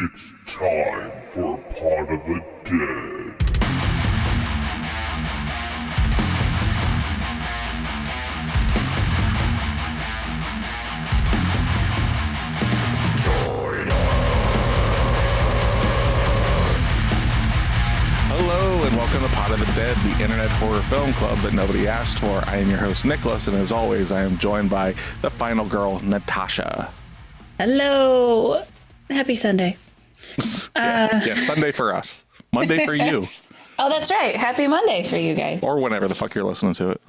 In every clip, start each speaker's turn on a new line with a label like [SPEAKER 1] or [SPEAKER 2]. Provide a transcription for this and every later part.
[SPEAKER 1] It's time for Pot of the Dead.
[SPEAKER 2] Hello and welcome to Pot of the Dead, the internet horror film club that nobody asked for. I am your host, Nicholas, and as always, I am joined by the final girl, Natasha.
[SPEAKER 3] Hello. Happy Sunday.
[SPEAKER 2] Yeah, Sunday for us. Monday for you.
[SPEAKER 3] Oh, that's right. Happy Monday for you guys.
[SPEAKER 2] Or whenever the fuck you're listening to it.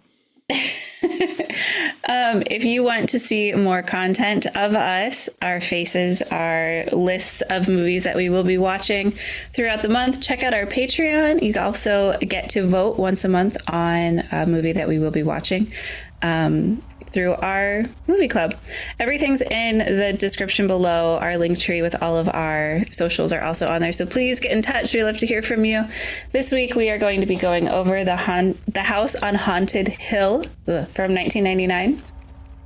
[SPEAKER 3] If you want to see more content of us, our faces, our lists of movies that we will be watching throughout the month, check out our Patreon. You also get to vote once a month on a movie that we will be watching through our movie club. Everything's in the description below. Our link tree with all of our socials are also on there. So please get in touch. We love to hear from you. This week we are going to be going over the House on Haunted Hill from 1999.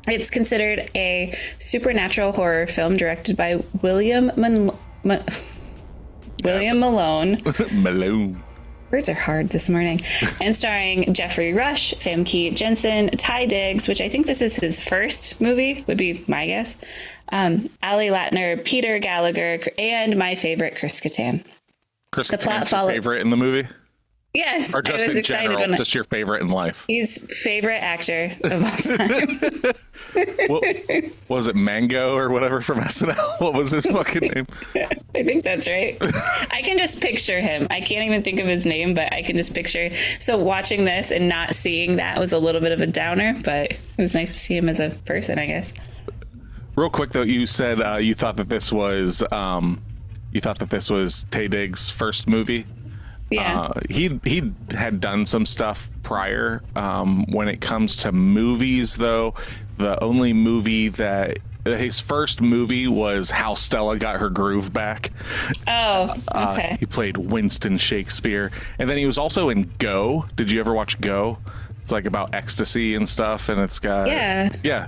[SPEAKER 3] It's considered a supernatural horror film directed by William Malone.
[SPEAKER 2] Malone.
[SPEAKER 3] Words are hard this morning. And starring Jeffrey Rush, Famke Janssen, Ty Diggs, which I think this is his first movie, would be my guess. Ali Latner, Peter Gallagher, and my favorite, Chris Kattan.
[SPEAKER 2] Chris Kattan's your favorite in the movie?
[SPEAKER 3] Yes.
[SPEAKER 2] Or just in general, just your favorite in life?
[SPEAKER 3] He's favorite actor of all time.
[SPEAKER 2] What was it, Mango or whatever from SNL? What was his fucking name?
[SPEAKER 3] I think that's right. I can just picture him. I can't even think of his name, but I can just picture. So watching this and not seeing that was a little bit of a downer, but it was nice to see him as a person, I guess.
[SPEAKER 2] Real quick though, you said you thought that this was Tay Diggs' first movie.
[SPEAKER 3] Yeah.
[SPEAKER 2] He had done some stuff prior. When it comes to movies, though, the only movie that his first movie was How Stella Got Her Groove Back.
[SPEAKER 3] Oh, okay.
[SPEAKER 2] He played Winston Shakespeare, and then he was also in Go. Did you ever watch Go? It's like about ecstasy and stuff, and it's got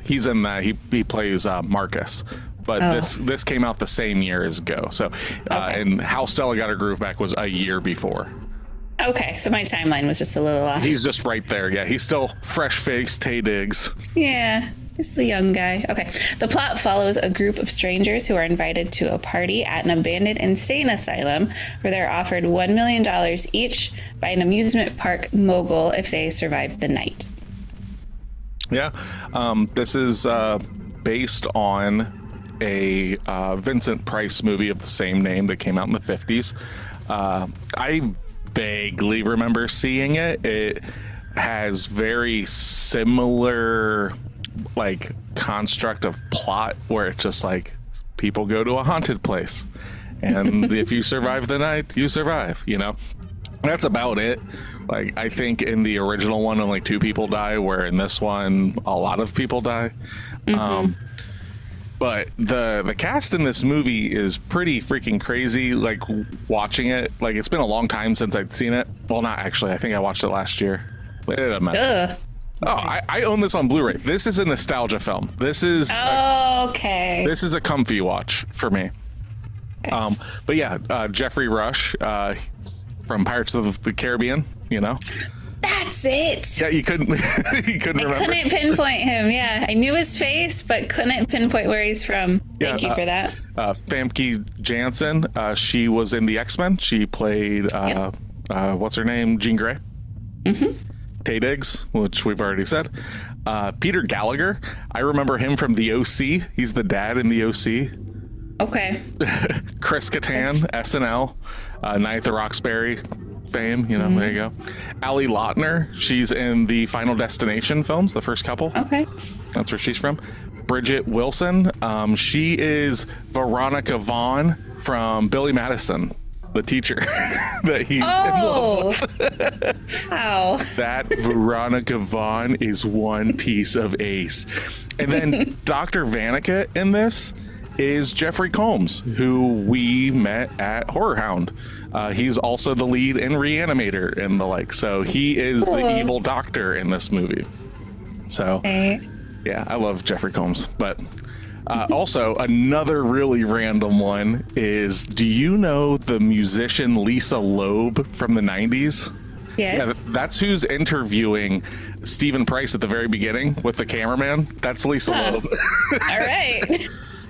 [SPEAKER 2] he's in that. He plays Marcus. But this came out the same year as Go. So, and How Stella Got Her Groove Back was a year before.
[SPEAKER 3] Okay, so my timeline was just a little off.
[SPEAKER 2] He's just right there. Yeah, he's still fresh-faced Tay Diggs.
[SPEAKER 3] Yeah, he's the young guy. Okay, the plot follows a group of strangers who are invited to a party at an abandoned insane asylum where they're offered $1 million each by an amusement park mogul if they survive the night. Yeah,
[SPEAKER 2] this is based on a Vincent Price movie of the same name that came out in the 50s. I vaguely remember seeing it. It has very similar like construct of plot where it's just like people go to a haunted place and if you survive the night, you survive, you know? That's about it. Like, I think in the original one only 2 people die, where in this one a lot of people die. But the cast in this movie is pretty freaking crazy. Like, watching it, like, it's been a long time since I'd seen it. Well, not actually. I think I watched it last year. It doesn't matter. Oh, I own this on Blu-ray. This is a nostalgia film. This is
[SPEAKER 3] okay.
[SPEAKER 2] This is a comfy watch for me. Okay. But yeah, Jeffrey Rush from Pirates of the Caribbean. You know.
[SPEAKER 3] That's it.
[SPEAKER 2] Yeah, you couldn't remember.
[SPEAKER 3] I couldn't pinpoint him. Yeah, I knew his face, but couldn't pinpoint where he's from. Thank you for that.
[SPEAKER 2] Famke Janssen, she was in the X-Men. She played what's her name? Jean Grey. Tay Diggs, which we've already said. Peter Gallagher, I remember him from the OC. He's the dad in the OC.
[SPEAKER 3] Okay.
[SPEAKER 2] Chris Kattan, SNL, Night at the Roxbury fame, you know, there you go. Ali Latner, she's in the Final Destination films, the first couple. Okay. That's where she's from. Bridget Wilson, she is Veronica Vaughn from Billy Madison, the teacher that he's in love with. Wow. That Veronica Vaughn is one piece of ace. And then Dr. Vanica in this is Jeffrey Combs, who we met at Horror Hound. He's also the lead in Reanimator and the like. So he is the evil doctor in this movie. So yeah, I love Jeffrey Combs. But Also, another really random one is, do you know the musician Lisa Loeb from the 90s?
[SPEAKER 3] Yes.
[SPEAKER 2] Yeah, that's who's interviewing Stephen Price at the very beginning with the cameraman. That's Lisa Loeb.
[SPEAKER 3] All right.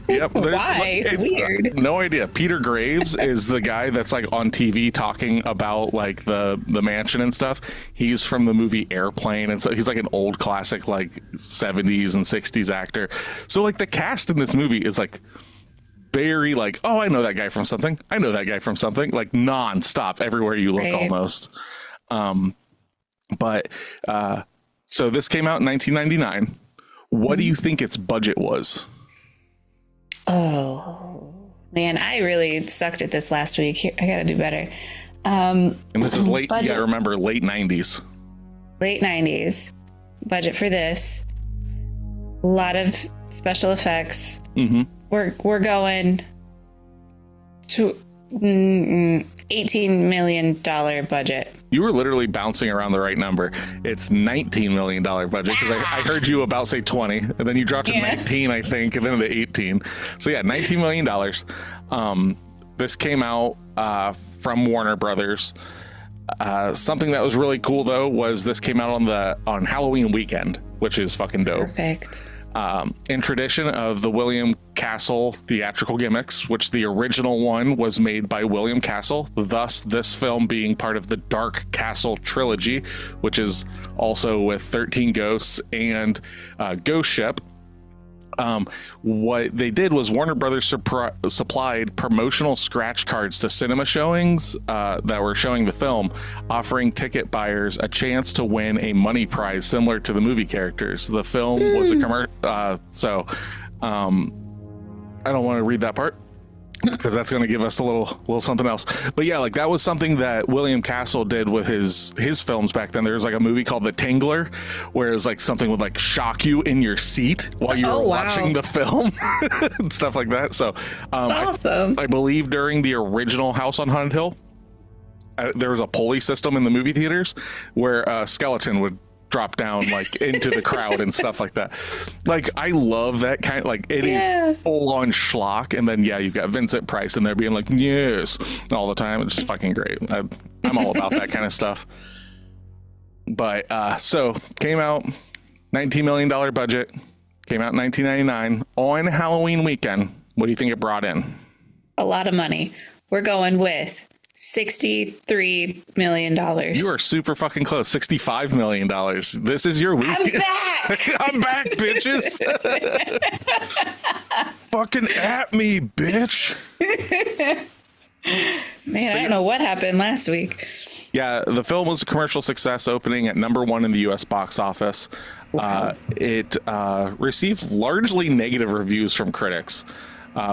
[SPEAKER 2] Yep.
[SPEAKER 3] Why?
[SPEAKER 2] It's
[SPEAKER 3] weird.
[SPEAKER 2] No idea. Peter Graves is the guy that's like on TV talking about like the mansion and stuff. He's from the movie Airplane, and so he's like an old classic like 70s and 60s actor. So like the cast in this movie is like very like, oh, I know that guy from something. I know that guy from something. Like nonstop everywhere you look, almost. So this came out in 1999. What do you think its budget was?
[SPEAKER 3] Oh man, I really sucked at this last week. I gotta do better.
[SPEAKER 2] And this is late.
[SPEAKER 3] Budget.
[SPEAKER 2] You gotta remember, late 90s.
[SPEAKER 3] Late 90s. Budget for this. A lot of special effects.
[SPEAKER 2] Mm-hmm.
[SPEAKER 3] We're going to $18 million budget.
[SPEAKER 2] You were literally bouncing around the right number. It's $19 million budget, because I heard you about say 20, and then you dropped to 19, I think, and then to 18. So yeah, $19 million. This came out from Warner Brothers. Something that was really cool though was this came out on Halloween weekend, which is fucking dope.
[SPEAKER 3] Perfect.
[SPEAKER 2] In tradition of the William Castle theatrical gimmicks, which the original one was made by William Castle, thus this film being part of the Dark Castle trilogy, which is also with 13 Ghosts and Ghost Ship. What they did was Warner Brothers supplied promotional scratch cards to cinema showings that were showing the film, offering ticket buyers a chance to win a money prize similar to the movie characters. The film was a commercial, I don't want to read that part, because that's going to give us a little something else. But yeah, like that was something that William Castle did with his films back then. There was like a movie called The Tingler, where it was like something would like shock you in your seat while you were watching the film and stuff like that. So
[SPEAKER 3] awesome.
[SPEAKER 2] I believe during the original House on Haunted Hill, there was a pulley system in the movie theaters where a skeleton would drop down like into the crowd and stuff like that. Like I love that kind of, like it is full on schlock, and then you've got Vincent Price in there being like yes all the time. It's just fucking great. I'm all about that kind of stuff. But so came out, $19 million budget, came out in 1999 on Halloween weekend. What do you think it brought in?
[SPEAKER 3] A lot of money. We're going with $63 million.
[SPEAKER 2] You are super fucking close. $65 million. This is your week.
[SPEAKER 3] I'm back.
[SPEAKER 2] I'm back, bitches. Fucking at me, bitch.
[SPEAKER 3] Man, I don't know what happened last week.
[SPEAKER 2] Yeah, the film was a commercial success, opening at #1 in the U.S. box office. Wow. It received largely negative reviews from critics,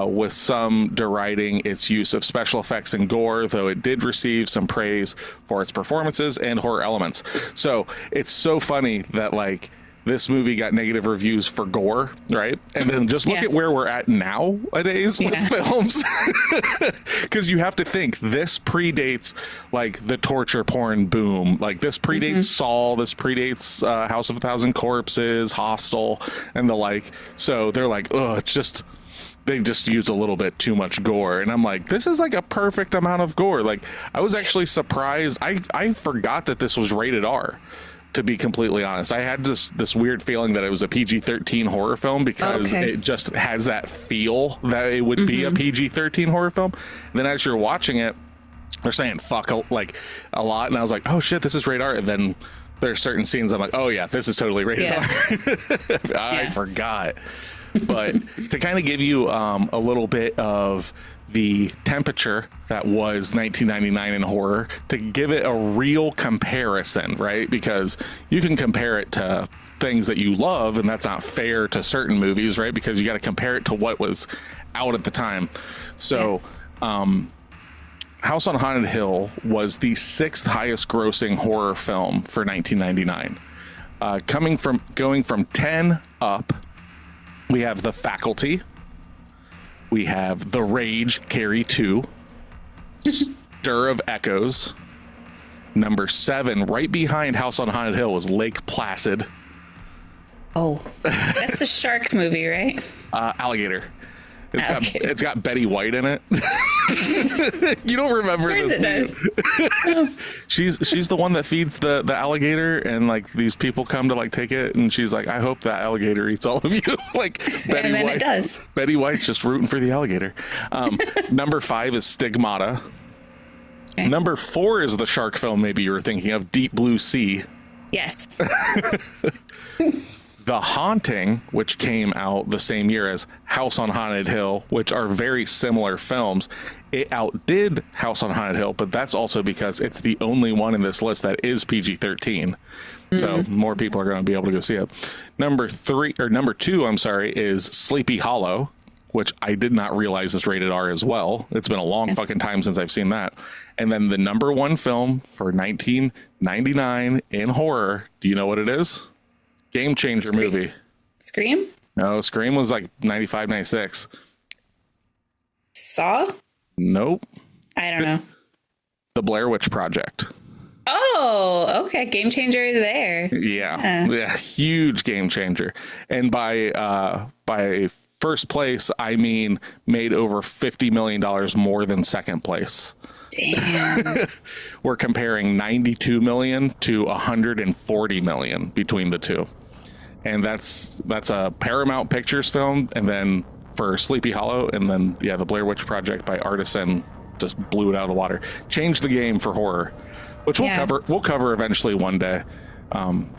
[SPEAKER 2] with some deriding its use of special effects and gore, though it did receive some praise for its performances and horror elements. So it's so funny that like this movie got negative reviews for gore, right? And then just look at where we're at nowadays with films. Because you have to think this predates like the torture porn boom. Like this predates Saw, this predates House of a Thousand Corpses, Hostel, and the like. So they're like, oh, it's just... they just used a little bit too much gore. And I'm like, this is like a perfect amount of gore. Like I was actually surprised. I forgot that this was rated R, to be completely honest. I had this weird feeling that it was a PG-13 horror film, because it just has that feel that it would be a PG-13 horror film. And then as you're watching it, they're saying fuck like a lot. And I was like, oh shit, this is rated R. And then there's certain scenes I'm like, oh yeah, this is totally rated R. I forgot. But to kind of give you a little bit of the temperature that was 1999 in horror, to give it a real comparison, right? Because you can compare it to things that you love, and that's not fair to certain movies, right? Because you got to compare it to what was out at the time. So House on Haunted Hill was the 6th highest grossing horror film for 1999. Going from 10 up, we have The Faculty. We have The Rage, Carrie 2. Stir of Echoes. Number 7, right behind House on Haunted Hill, was Lake Placid.
[SPEAKER 3] Oh, that's the shark movie, right?
[SPEAKER 2] Alligator.
[SPEAKER 3] Okay.
[SPEAKER 2] It's got Betty White in it. You don't remember
[SPEAKER 3] Of course
[SPEAKER 2] this?
[SPEAKER 3] it does.
[SPEAKER 2] She's the one that feeds the alligator, and like these people come to like take it, and she's like, I hope that alligator eats all of you. Like Betty
[SPEAKER 3] And then
[SPEAKER 2] White.
[SPEAKER 3] it does.
[SPEAKER 2] Betty White's just rooting for the alligator. Number 5 is Stigmata.
[SPEAKER 3] Okay.
[SPEAKER 2] Number 4 is the shark film maybe you were thinking of, Deep Blue Sea.
[SPEAKER 3] Yes.
[SPEAKER 2] The Haunting, which came out the same year as House on Haunted Hill, which are very similar films. It outdid House on Haunted Hill, but that's also because it's the only one in this list that is PG-13. So more people are going to be able to go see it. Number 2, I'm sorry, is Sleepy Hollow, which I did not realize is rated R as well. It's been a long fucking time since I've seen that. And then the number 1 film for 1999 in horror, do you know what it is? Game changer movie.
[SPEAKER 3] Scream?
[SPEAKER 2] No, Scream was like 95, 96.
[SPEAKER 3] Saw?
[SPEAKER 2] Nope.
[SPEAKER 3] I don't know.
[SPEAKER 2] The Blair Witch Project.
[SPEAKER 3] Oh, okay. Game changer there.
[SPEAKER 2] Yeah, huge game changer. And by first place, I mean made over $50 million more than second place.
[SPEAKER 3] Damn.
[SPEAKER 2] We're comparing 92 million to 140 million between the two. And that's a Paramount Pictures film, and then for Sleepy Hollow, and then the Blair Witch Project by Artisan just blew it out of the water. Changed the game for horror, which we'll cover eventually one day.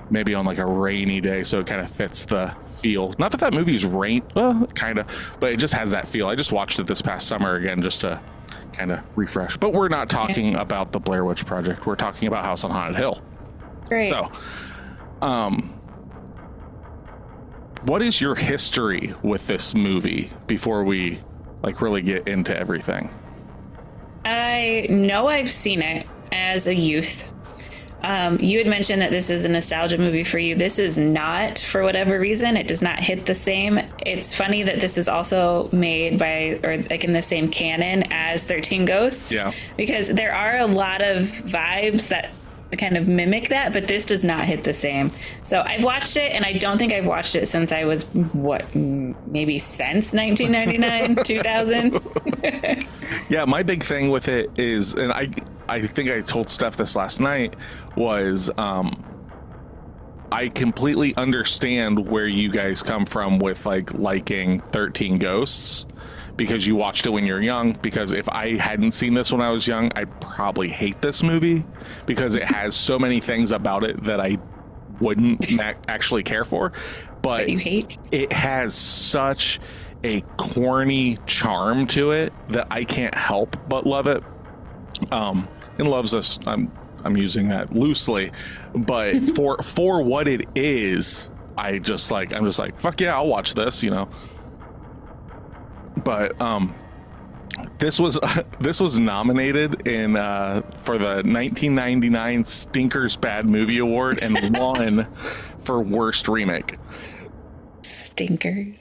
[SPEAKER 2] Maybe on like a rainy day, so it kind of fits the feel. Not that movie's well, kind of, but it just has that feel. I just watched it this past summer again just to kind of refresh. But we're not talking about the Blair Witch Project. We're talking about House on Haunted Hill.
[SPEAKER 3] Great.
[SPEAKER 2] So, what is your history with this movie before we like really get into everything?
[SPEAKER 3] I know I've seen it as a youth. You had mentioned that this is a nostalgia movie for you. This is not, for whatever reason. It does not hit the same. It's funny that this is also made by, or like in the same canon as 13 Ghosts.
[SPEAKER 2] Yeah. Because
[SPEAKER 3] there are a lot of vibes that kind of mimic that, but this does not hit the same. So I've watched it, and I don't think I've watched it since I was, maybe since 1999, 2000.
[SPEAKER 2] Yeah, my big thing with it is, and I think I told Steph this last night, was I completely understand where you guys come from with like liking 13 Ghosts, because you watched it when you're young. Because if I hadn't seen this when I was young, I'd probably hate this movie, because it has so many things about it that I wouldn't actually care for. But
[SPEAKER 3] you hate?
[SPEAKER 2] It has such a corny charm to it that I can't help but love it. And loves us, I'm using that loosely, but for what it is, I'm just like, fuck yeah, I'll watch this, you know. But this was nominated in for the 1999 Stinkers Bad Movie Award and won for worst remake.
[SPEAKER 3] Stinkers.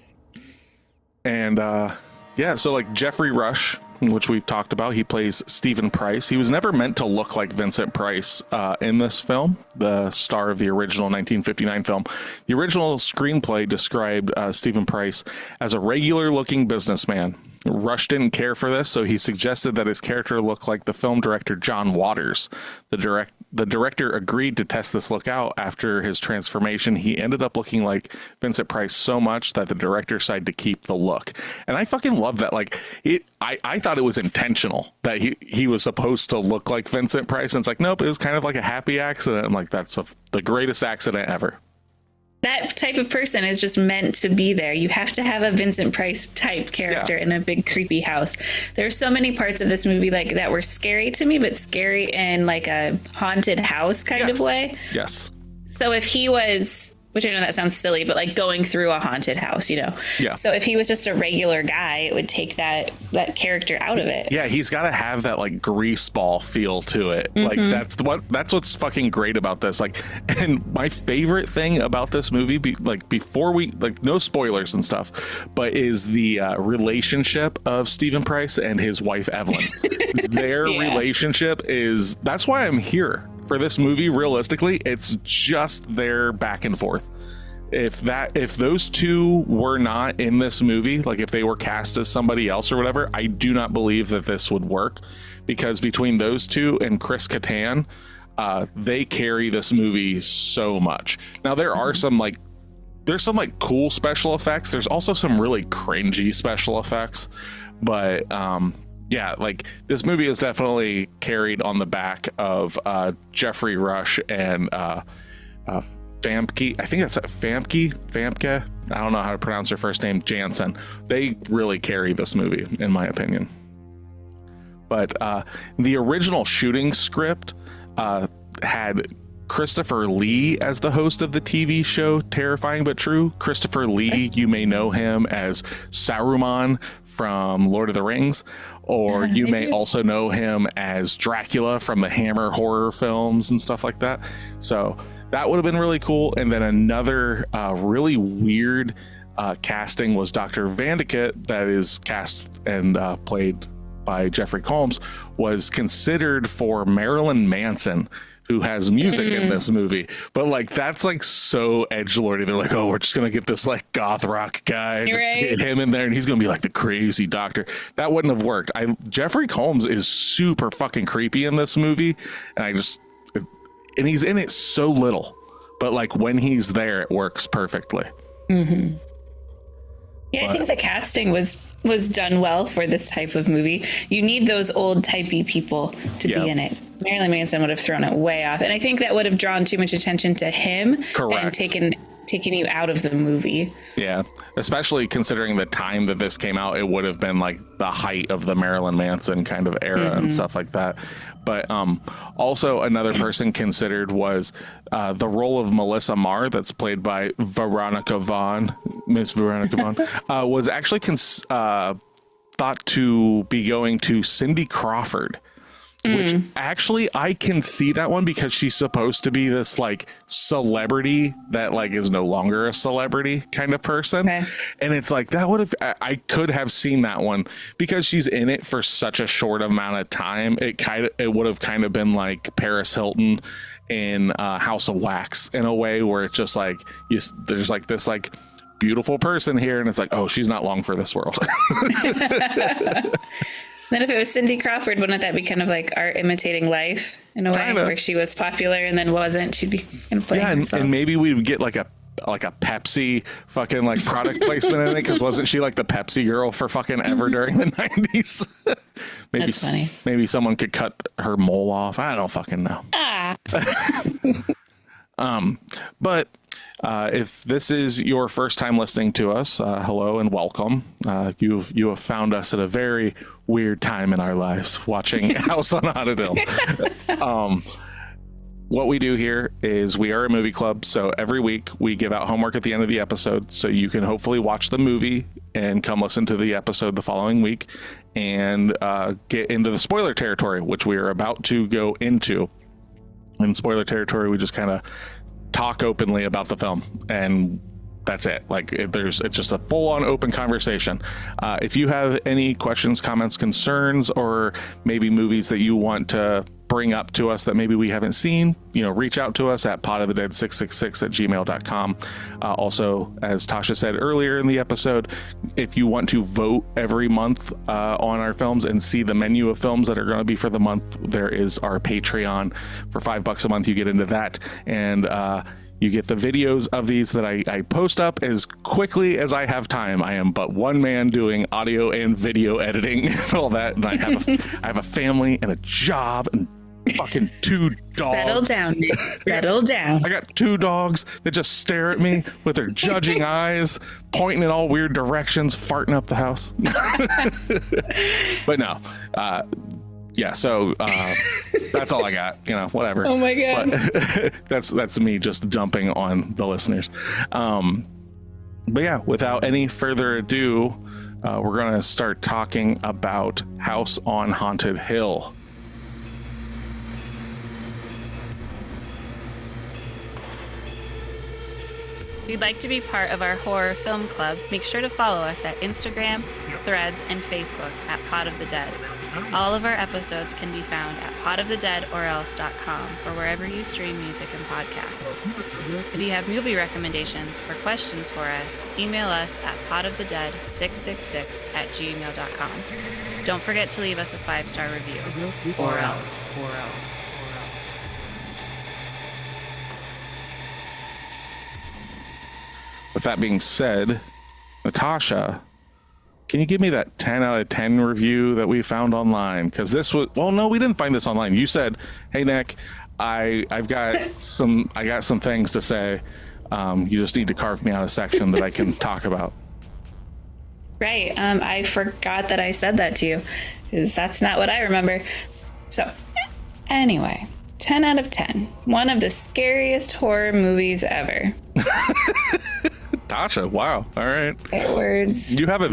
[SPEAKER 2] And so like Jeffrey Rush, which we've talked about, he plays Stephen Price. He was never meant to look like Vincent Price in this film, the star of the original 1959 film. The original screenplay described Stephen Price as a regular-looking businessman. Rush didn't care for this, so he suggested that his character look like the film director John Waters. The director agreed to test this look out. After his transformation, he ended up looking like Vincent Price so much that the director decided to keep the look. And I fucking love that. Like, I thought it was intentional that he was supposed to look like Vincent Price, and it's like, nope, it was kind of like a happy accident. I'm like, that's the greatest accident ever.
[SPEAKER 3] That type of person is just meant to be there. You have to have a Vincent Price type character in a big creepy house. There's so many parts of this movie like that were scary to me, but scary in like a haunted house kind of way.
[SPEAKER 2] Yes.
[SPEAKER 3] So if he was, which I know that sounds silly, but like going through a haunted house, you know?
[SPEAKER 2] Yeah. So
[SPEAKER 3] if he was just a regular guy, it would take that character out of it.
[SPEAKER 2] Yeah, he's got to have that like greaseball feel to it.
[SPEAKER 3] Mm-hmm.
[SPEAKER 2] Like that's what's fucking great about this. Like, and my favorite thing about this movie, before we, like, no spoilers and stuff, but is the relationship of Stephen Price and his wife Evelyn. Their relationship that's why I'm here for this movie. Realistically, it's just their back and forth. if those two were not in this movie, like if they were cast as somebody else or whatever, I do not believe that this would work, because between those two and Chris Kattan, they carry this movie so much. Now there are some there's some cool special effects. There's also some really cringy special effects, but yeah, like this movie is definitely carried on the back of Jeffrey Rush and Famke. I think that's Famke. I don't know how to pronounce her first name. Jansen. They really carry this movie, in my opinion. But the original shooting script had Christopher Lee as the host of the TV show Terrifying But True. Christopher Lee, you may know him as Saruman from Lord of the Rings, or you may also know him as Dracula from the Hammer horror films and stuff like that. So that would have been really cool. And then another really weird casting was Dr. Vandekut, that is cast and played by Jeffrey Combs, was considered for Marilyn Manson, who has music in this movie. But like, that's like so edgelordy. They're like, oh, we're just gonna get this like goth rock guy, just get him in there, and he's gonna be like the crazy doctor. That wouldn't have worked. Jeffrey Combs is super fucking creepy in this movie, and he's in it so little, but like when he's there, it works perfectly.
[SPEAKER 3] Yeah, I think the casting was done well for this type of movie. You need those old typey people to be in it. Marilyn Manson would have thrown it way off, and I think that would have drawn too much attention to him. Correct. And taken you out of the movie. Yeah,
[SPEAKER 2] especially considering the time that this came out, it would have been like the height of the Marilyn Manson kind of era and stuff like that. But also another person considered was the role of Melissa Marr, that's played by Veronica Vaughn. Miss Veronica Vaughn was actually thought to be going to Cindy Crawford. Which actually I can see that one, because she's supposed to be this like celebrity that like is no longer a celebrity kind of person. And it's like, that would have, I could have seen that one, because she's in it for such a short amount of time. It would have kind of been like Paris Hilton in House of Wax, in a way where it's just like, there's like this like beautiful person here, and it's like, oh, she's not long for this world.
[SPEAKER 3] Then if it was Cindy Crawford, wouldn't that be kind of like Art Imitating Life in a way, where she was popular and then wasn't? She'd be kind of playing herself. And maybe we would get like a Pepsi fucking like product placement in it, because wasn't she like the Pepsi girl for fucking ever during the 90s? Maybe that's funny. Maybe someone could cut her mole off. I don't fucking know. But if this is your first time listening to us, hello and welcome. You have found us at a very weird time in our lives, watching House on Haunted Hill. What we do here is we are a movie club, so every week we give out homework at the end of the episode, so you can hopefully watch the movie and come listen to the episode the following week and get into the spoiler territory, which we are about to go into. In spoiler territory, we just kind of talk openly about the film, and that's it. Like, it's just a full-on open conversation. If you have any questions, comments, concerns, or maybe movies that you want to bring up to us that maybe we haven't seen, reach out to us at potofthedead666@gmail.com. Also, as Tasha said earlier in the episode, if you want to vote every month on our films and see the menu of films that are going to be for the month, there is our Patreon. For $5 a month, you get into that, and you get the videos of these that I post up as quickly as I have time. I am but one man doing audio and video editing and all that, and I have a family and a job and fucking 2 dogs. Settle down, Nick. Settle down.
[SPEAKER 2] I got 2 dogs that just stare at me with their judging eyes, pointing in all weird directions, farting up the house. But no, yeah, so that's all I got. Whatever.
[SPEAKER 3] Oh my god.
[SPEAKER 2] But that's me just dumping on the listeners. But yeah, without any further ado, we're gonna start talking about House on Haunted Hill.
[SPEAKER 3] If you'd like to be part of our horror film club, make sure to follow us at Instagram, Threads, and Facebook at Pod of the Dead. All of our episodes can be found at podofthedeadorelse.com or wherever you stream music and podcasts. If you have movie recommendations or questions for us, email us at podofthedead666@gmail.com. Don't forget to leave us a 5-star review. Or else.
[SPEAKER 2] With that being said, Natasha, can you give me that 10 out of 10 review that we found online? Because this was, well, no, we didn't find this online. You said, "Hey Nick, I've got some things to say. You just need to carve me out a section that I can talk about."
[SPEAKER 3] Right. I forgot that I said that to you, because that's not what I remember. So, anyway, 10 out of 10. One of the scariest horror movies ever.
[SPEAKER 2] Tasha, wow. All right.
[SPEAKER 3] Words.
[SPEAKER 2] You have a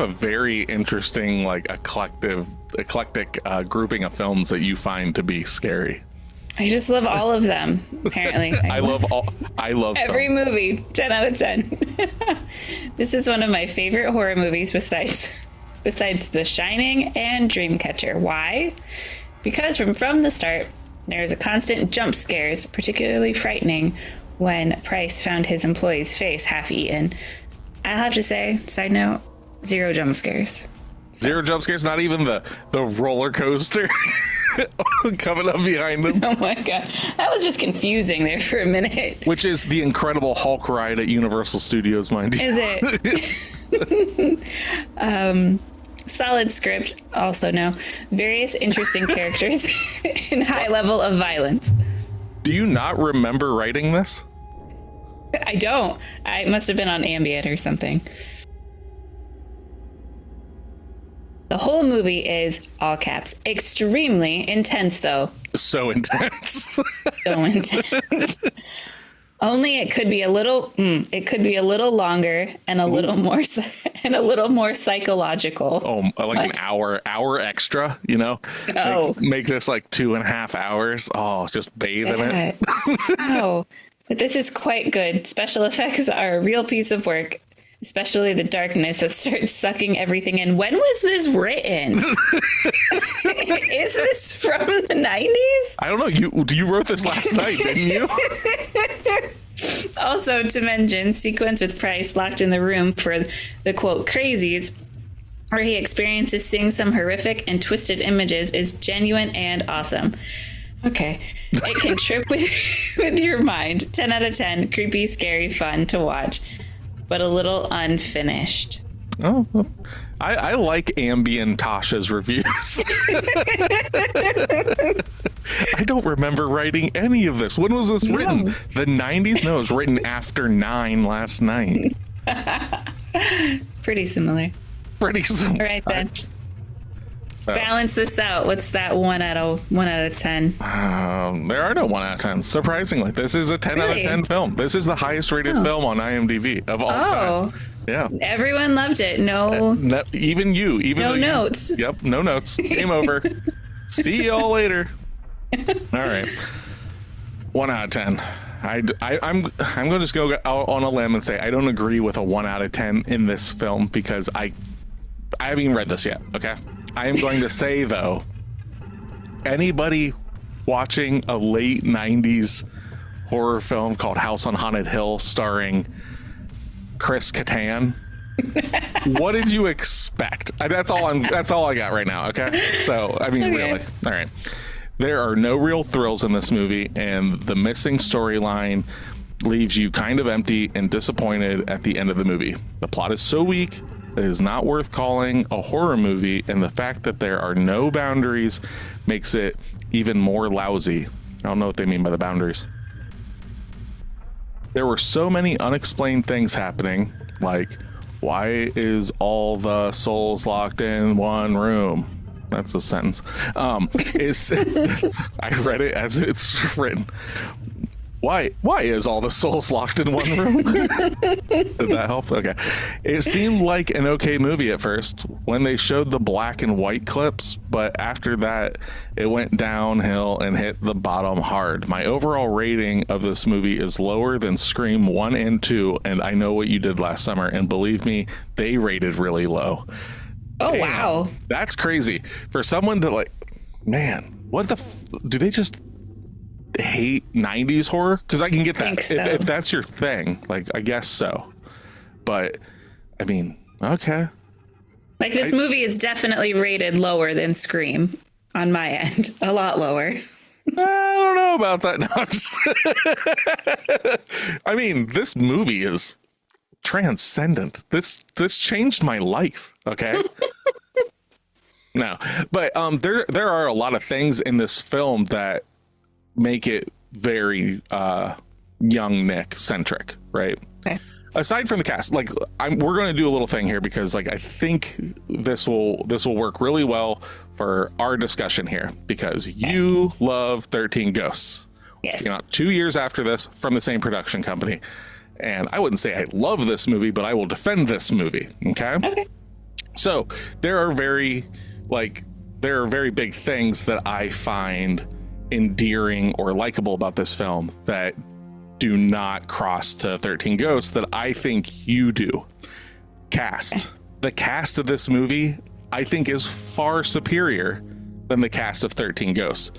[SPEAKER 2] very interesting, like, eclectic grouping of films that you find to be scary.
[SPEAKER 3] I just love all of them, apparently.
[SPEAKER 2] I love
[SPEAKER 3] every movie. 10 out of 10. This is one of my favorite horror movies besides The Shining and Dreamcatcher. Why? Because from the start, there's a constant jump scares, particularly frightening when Price found his employee's face half-eaten. I'll have to say, side note, 0 jump scares.
[SPEAKER 2] 0 jump scares, not even the roller coaster coming up behind him.
[SPEAKER 3] Oh my god, that was just confusing there for a minute.
[SPEAKER 2] Which is the Incredible Hulk ride at Universal Studios, mind you.
[SPEAKER 3] Is it? Solid script, also no. Various interesting characters and high level of violence.
[SPEAKER 2] Do you not remember writing this?
[SPEAKER 3] I don't. I must have been on Ambient or something. The whole movie is, all caps, extremely intense, though.
[SPEAKER 2] So intense.
[SPEAKER 3] So intense. Only it could be a little longer and a little more psychological.
[SPEAKER 2] Oh, like an hour extra, you know?
[SPEAKER 3] Oh.
[SPEAKER 2] Make this like 2.5 hours. Oh, just bathe in it.
[SPEAKER 3] Wow. But this is quite good. Special effects are a real piece of work, especially the darkness that starts sucking everything in. When was this written? Is this from the 90s?
[SPEAKER 2] I don't know. You wrote this last night, didn't you?
[SPEAKER 3] Also, to mention, sequence with Price locked in the room for the quote crazies, where he experiences seeing some horrific and twisted images, is genuine and awesome. Okay. It can trip with your mind. 10 out of 10. Creepy, scary, fun to watch, but a little unfinished.
[SPEAKER 2] Oh, I like Ambient Tasha's reviews. I don't remember writing any of this. When was this written? The 90s? No, it was written after 9 last night.
[SPEAKER 3] Pretty similar. All right, then. Let's balance this out. What's that 1 out of 10?
[SPEAKER 2] There are no 1 out of 10. Surprisingly, this is a 10 out of 10 film. This is the highest rated film on IMDb of all time. Yeah.
[SPEAKER 3] Everyone loved it. No,
[SPEAKER 2] even you.
[SPEAKER 3] No notes.
[SPEAKER 2] Yep, no notes. Game over. See y'all later. All right. 1 out of 10. I'm going to just go out on a limb and say I don't agree with a 1 out of 10 in this film because I haven't even read this yet. Okay. I am going to say though, anybody watching a late 90s horror film called House on Haunted Hill starring Chris Kattan, what did you expect? That's all I got right now. Okay. So, I mean, really. All right. There are no real thrills in this movie, and the missing storyline leaves you kind of empty and disappointed at the end of the movie. The plot is so weak, it is not worth calling a horror movie, and the fact that there are no boundaries makes it even more lousy. I don't know what they mean by the boundaries. There were so many unexplained things happening, like, why is all the souls locked in one room? That's a sentence. I read it as it's written. Why is all the souls locked in one room? Did that help? Okay. It seemed like an okay movie at first when they showed the black and white clips, but after that, it went downhill and hit the bottom hard. My overall rating of this movie is lower than Scream 1 and 2, and I Know What You Did Last Summer, and believe me, they rated really low.
[SPEAKER 3] Oh,
[SPEAKER 2] Damn,
[SPEAKER 3] wow.
[SPEAKER 2] that's crazy. For someone to like, man, what the do they just hate 90s horror? Because I can get that
[SPEAKER 3] So.
[SPEAKER 2] if that's your thing, like I guess so, but I mean, okay,
[SPEAKER 3] Like, this movie is definitely rated lower than Scream on my end. A lot lower.
[SPEAKER 2] I don't know about that. No, I mean, this movie is transcendent. This changed my life. Okay. No, but there are a lot of things in this film that make it very young Nick centric, right?
[SPEAKER 3] Okay.
[SPEAKER 2] Aside from the cast, like we're going to do a little thing here because like I think this will work really well for our discussion here because you love 13 Ghosts.
[SPEAKER 3] Yes.
[SPEAKER 2] You know, 2 years after this from the same production company. And I wouldn't say I love this movie, but I will defend this movie. Okay. So there are very big things that I find endearing or likable about this film that do not cross to 13 Ghosts that I think you do. Cast. The cast of this movie, I think, is far superior than the cast of 13 Ghosts.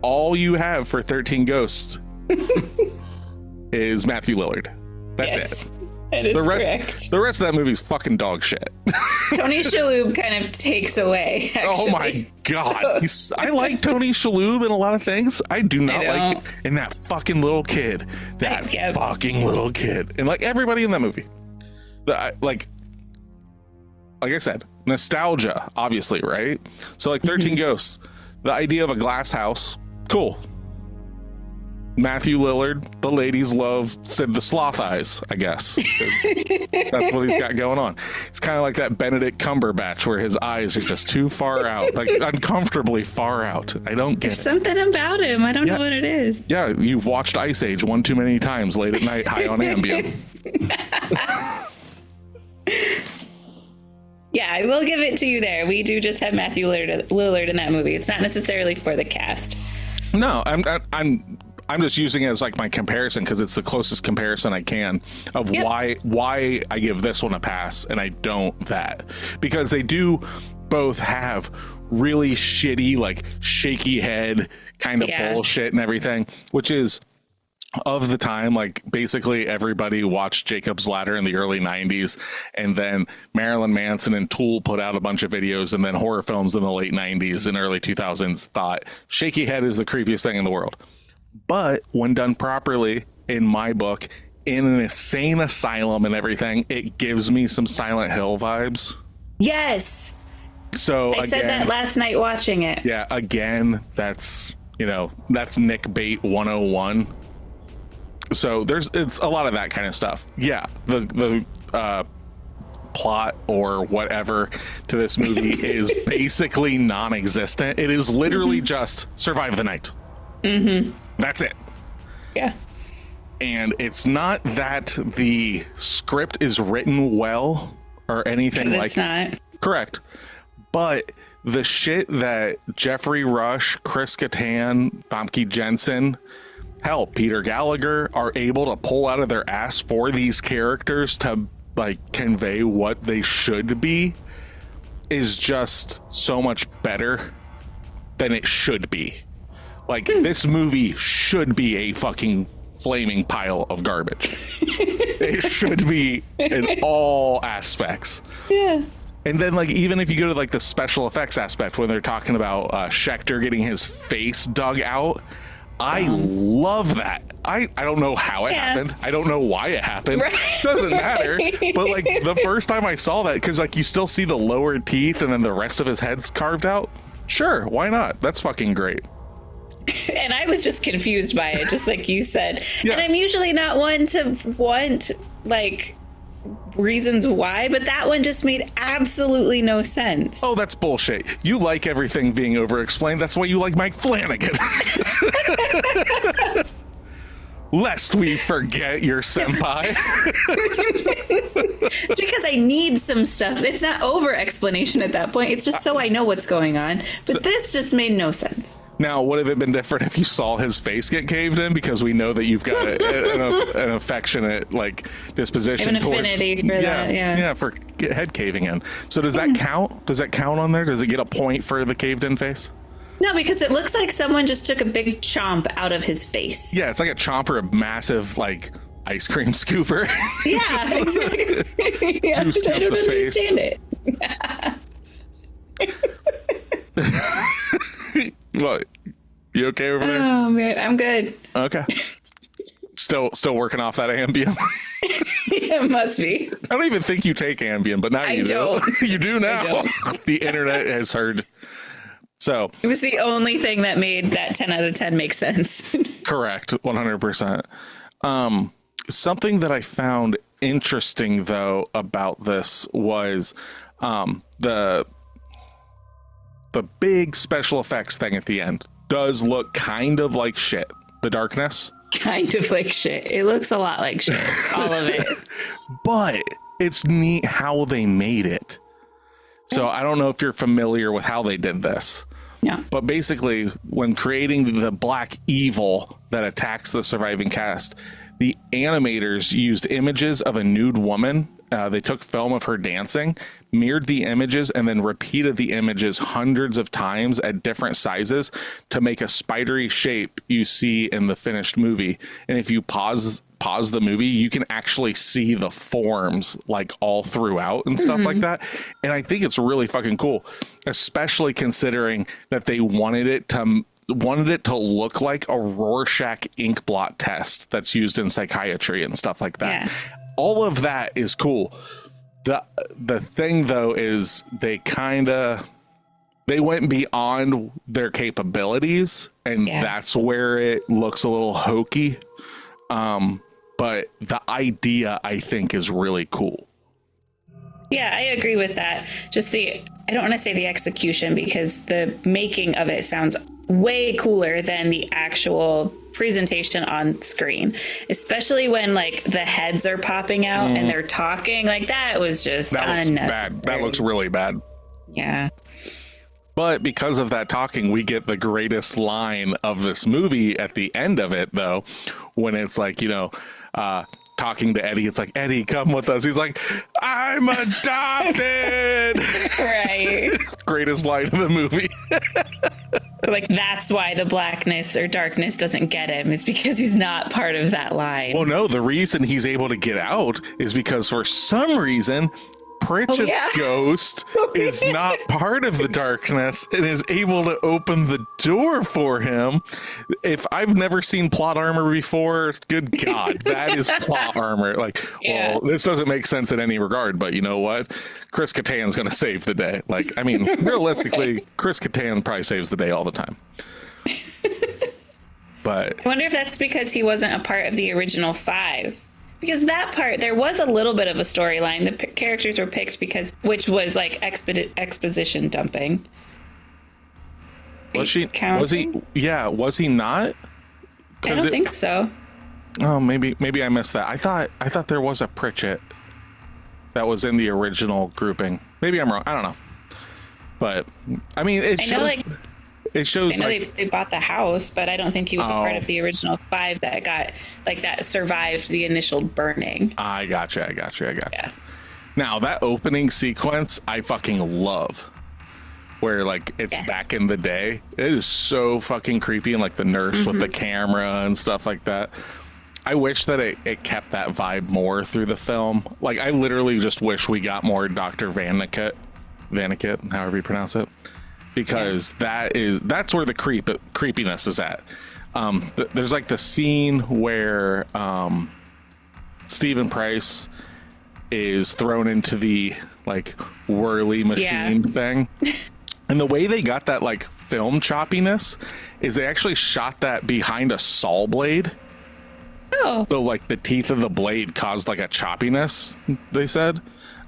[SPEAKER 2] All you have for 13 Ghosts is Matthew Lillard. That's it.
[SPEAKER 3] That is correct.
[SPEAKER 2] The rest of that movie's fucking dog shit.
[SPEAKER 3] Tony Shalhoub kind of takes away, actually.
[SPEAKER 2] Oh my god. I like Tony Shalhoub in a lot of things. I do not like it in that fucking little kid. That fucking little kid. And like everybody in that movie. Like I said, nostalgia, obviously, right? So like 13 Ghosts, the idea of a glass house, cool. Matthew Lillard, the ladies love Sid the Sloth Eyes, I guess. That's what he's got going on. It's kind of like that Benedict Cumberbatch where his eyes are just too far out, like uncomfortably far out. I don't get
[SPEAKER 3] There's something about him. I don't know what it is.
[SPEAKER 2] Yeah, you've watched Ice Age one too many times late at night, high on Ambien.
[SPEAKER 3] Yeah, I will give it to you there. We do just have Matthew Lillard in that movie. It's not necessarily for the cast.
[SPEAKER 2] No, I'm just using it as like my comparison because it's the closest comparison I can of why I give this one a pass and I don't that, because they do both have really shitty, like shaky head kind of bullshit and everything, which is of the time. Like basically everybody watched Jacob's Ladder in the early 90s, and then Marilyn Manson and Tool put out a bunch of videos, and then horror films in the late 90s and early 2000s thought shaky head is the creepiest thing in the world. But when done properly, in my book, in an insane asylum and everything, it gives me some Silent Hill vibes.
[SPEAKER 3] Yes.
[SPEAKER 2] So
[SPEAKER 3] I said that last night watching it.
[SPEAKER 2] Yeah, again, that's Nick Bait 101. So it's a lot of that kind of stuff. Yeah, the plot or whatever to this movie is basically non-existent. It is literally just survive the night. That's it.
[SPEAKER 3] Yeah.
[SPEAKER 2] And it's not that the script is written well or anything like
[SPEAKER 3] that. It's not.
[SPEAKER 2] Correct. But the shit that Jeffrey Rush, Chris Kattan, Famke Jensen, hell, Peter Gallagher are able to pull out of their ass for these characters to like convey what they should be is just so much better than it should be. Like, this movie should be a fucking flaming pile of garbage. It should be in all aspects.
[SPEAKER 3] Yeah.
[SPEAKER 2] And then, like, even if you go to, like, the special effects aspect, when they're talking about Schechter getting his face dug out, I love that. I don't know how it happened. I don't know why it happened. Right. Doesn't matter. But, like, the first time I saw that, because, like, you still see the lower teeth and then the rest of his head's carved out. Sure, why not? That's fucking great.
[SPEAKER 3] And I was just confused by it, just like you said.
[SPEAKER 2] Yeah.
[SPEAKER 3] And I'm usually not one to want, like, reasons why, but that one just made absolutely no sense.
[SPEAKER 2] Oh, that's bullshit. You like everything being over-explained. That's why you like Mike Flanagan. lest we forget your senpai.
[SPEAKER 3] It's because I need some stuff. It's not over explanation at that point. It's just so I know what's going on. But this just made no sense.
[SPEAKER 2] Now, would it have been different if you saw his face get caved in? Because we know that you've got an affectionate like disposition
[SPEAKER 3] towards affinity for that.
[SPEAKER 2] Yeah, for head caving in. So does that count? Does that count on there? Does it get a point for the caved in face?
[SPEAKER 3] No, because it looks like someone just took a big chomp out of his face.
[SPEAKER 2] Yeah, it's like a chomp or a massive like ice cream scooper.
[SPEAKER 3] Yeah, exactly. Yeah,
[SPEAKER 2] two scoops of face.
[SPEAKER 3] I don't understand it.
[SPEAKER 2] What? You okay over there?
[SPEAKER 3] Oh man, I'm good.
[SPEAKER 2] Okay. Still working off that Ambien.
[SPEAKER 3] It must be.
[SPEAKER 2] I don't even think you take Ambien, but now you do. You do now. The internet has heard. So
[SPEAKER 3] it was the only thing that made that 10 out of 10 make sense. Correct.
[SPEAKER 2] 100%. Something that I found interesting though about this was the big special effects thing at the end does look kind of like shit. The darkness.
[SPEAKER 3] Kind of like shit. It looks a lot like shit. All of it.
[SPEAKER 2] But it's neat how they made it. So I don't know if you're familiar with how they did this.
[SPEAKER 3] Yeah.
[SPEAKER 2] But basically, when creating the black evil that attacks the surviving cast, the animators used images of a nude woman. They took film of her dancing, mirrored the images, and then repeated the images hundreds of times at different sizes to make a spidery shape you see in the finished movie. And if you pause the movie, you can actually see the forms like all throughout and stuff like that. And I think it's really fucking cool, especially considering that they wanted it to look like a Rorschach ink blot test that's used in psychiatry and stuff like that. Yeah. All of that is cool. The thing though is they went beyond their capabilities, and that's where it looks a little hokey. But the idea I think is really cool.
[SPEAKER 3] Yeah, I agree with that. Just I don't want to say the execution, because the making of it sounds way cooler than the actual presentation on screen, especially when like the heads are popping out and they're talking. Like that was just unnecessary.
[SPEAKER 2] That looks really bad.
[SPEAKER 3] Yeah.
[SPEAKER 2] But because of that talking, we get the greatest line of this movie at the end of it, though, when it's like, talking to Eddie. It's like, Eddie, come with us. He's like, I'm adopted.
[SPEAKER 3] Right.
[SPEAKER 2] Greatest line of the movie.
[SPEAKER 3] Like, that's why the blackness or darkness doesn't get him, is because he's not part of that line.
[SPEAKER 2] Well, no, the reason he's able to get out is because for some reason, Pritchett's ghost is not part of the darkness and is able to open the door for him. If I've never seen plot armor before, good God, that is plot armor. Like, well, this doesn't make sense in any regard, but you know what? Chris Kattan's going to save the day. Like, I mean, realistically, Chris Kattan probably saves the day all the time. But
[SPEAKER 3] I wonder if that's because he wasn't a part of the original 5. Because that part, there was a little bit of a storyline. The characters were picked which was like exposition dumping.
[SPEAKER 2] Was he not?
[SPEAKER 3] I don't think so.
[SPEAKER 2] Oh, maybe I missed that. I thought there was a Pritchett that was in the original grouping. Maybe I'm wrong. I don't know. But I mean, it shows. I know they bought the house, but I don't think he was a part of the original 5 that survived the initial burning. I gotcha. Yeah. Now that opening sequence, I fucking love. Where like it's back in the day. It is so fucking creepy, and like the nurse with the camera and stuff like that. I wish that it kept that vibe more through the film. Like I literally just wish we got more Dr. Vanikit, however you pronounce it. Because that's where the creepiness is at. There's like the scene where Stephen Price is thrown into the like whirly machine thing, and the way they got that like film choppiness is they actually shot that behind a saw blade. So like the teeth of the blade caused like a choppiness, they said.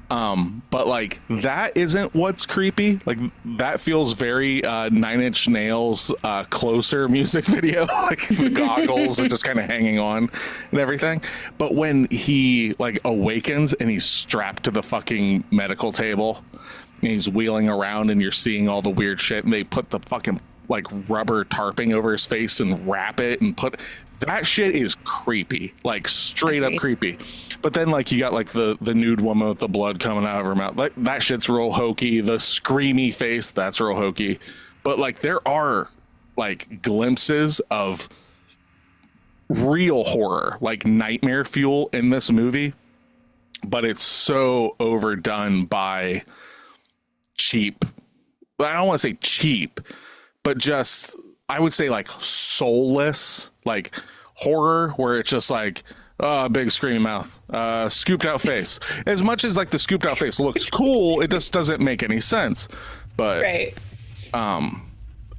[SPEAKER 2] But like that isn't what's creepy. Like that feels very Nine Inch Nails Closer music video, like the goggles and just kind of hanging on and everything. But when he like awakens and he's strapped to the fucking medical table and he's wheeling around and you're seeing all the weird shit, and they put the fucking like rubber tarping over his face and wrap it and put that shit is creepy, like straight up creepy. But then like you got like the nude woman with the blood coming out of her mouth, like that shit's real hokey. The screamy face, that's real hokey. But like there are like glimpses of real horror, like nightmare fuel in this movie, but it's so overdone by cheap. I don't want to say cheap, but just I would say like soulless, like horror, where it's just like big screaming mouth, scooped out face. As much as like the scooped out face looks cool, it just doesn't make any sense. But
[SPEAKER 3] right.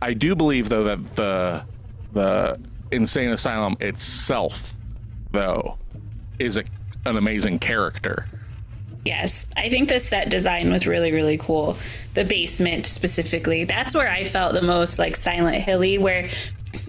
[SPEAKER 2] I do believe though that the insane asylum itself though is an amazing character.
[SPEAKER 3] Yes, I think the set design was really, really cool. The basement specifically, that's where I felt the most like Silent Hilly, where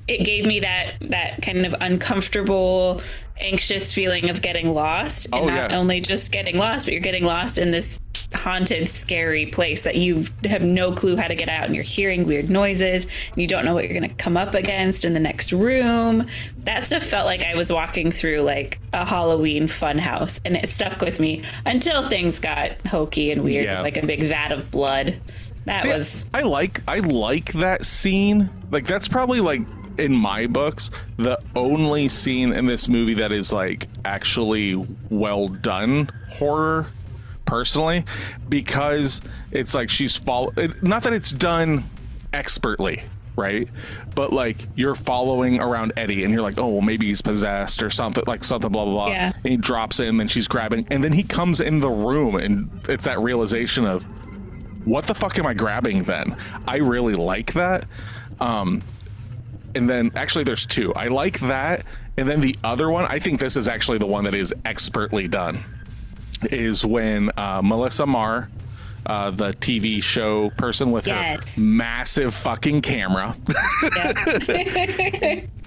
[SPEAKER 3] it gave me that kind of uncomfortable, anxious feeling of getting lost. And not only just getting lost, but you're getting lost in this haunted, scary place that you have no clue how to get out, and you're hearing weird noises and you don't know what you're going to come up against in the next room. That stuff felt like I was walking through like a Halloween fun house, and it stuck with me until things got hokey and weird, with like a big vat of blood. I like that scene. Like that's probably like in my books the only scene in this movie that is like actually well done horror, personally, because it's like not that it's done expertly, right, but like you're following around Eddie and you're like, oh well, maybe he's possessed or something blah blah blah, and he drops in and she's grabbing, and then he comes in the room and it's that realization of what the fuck am I grabbing then. I really like that. And then actually there's two. I like that, and then the other one, I think this is actually the one that is expertly done, is when Melissa Marr, the TV show person with her massive fucking camera,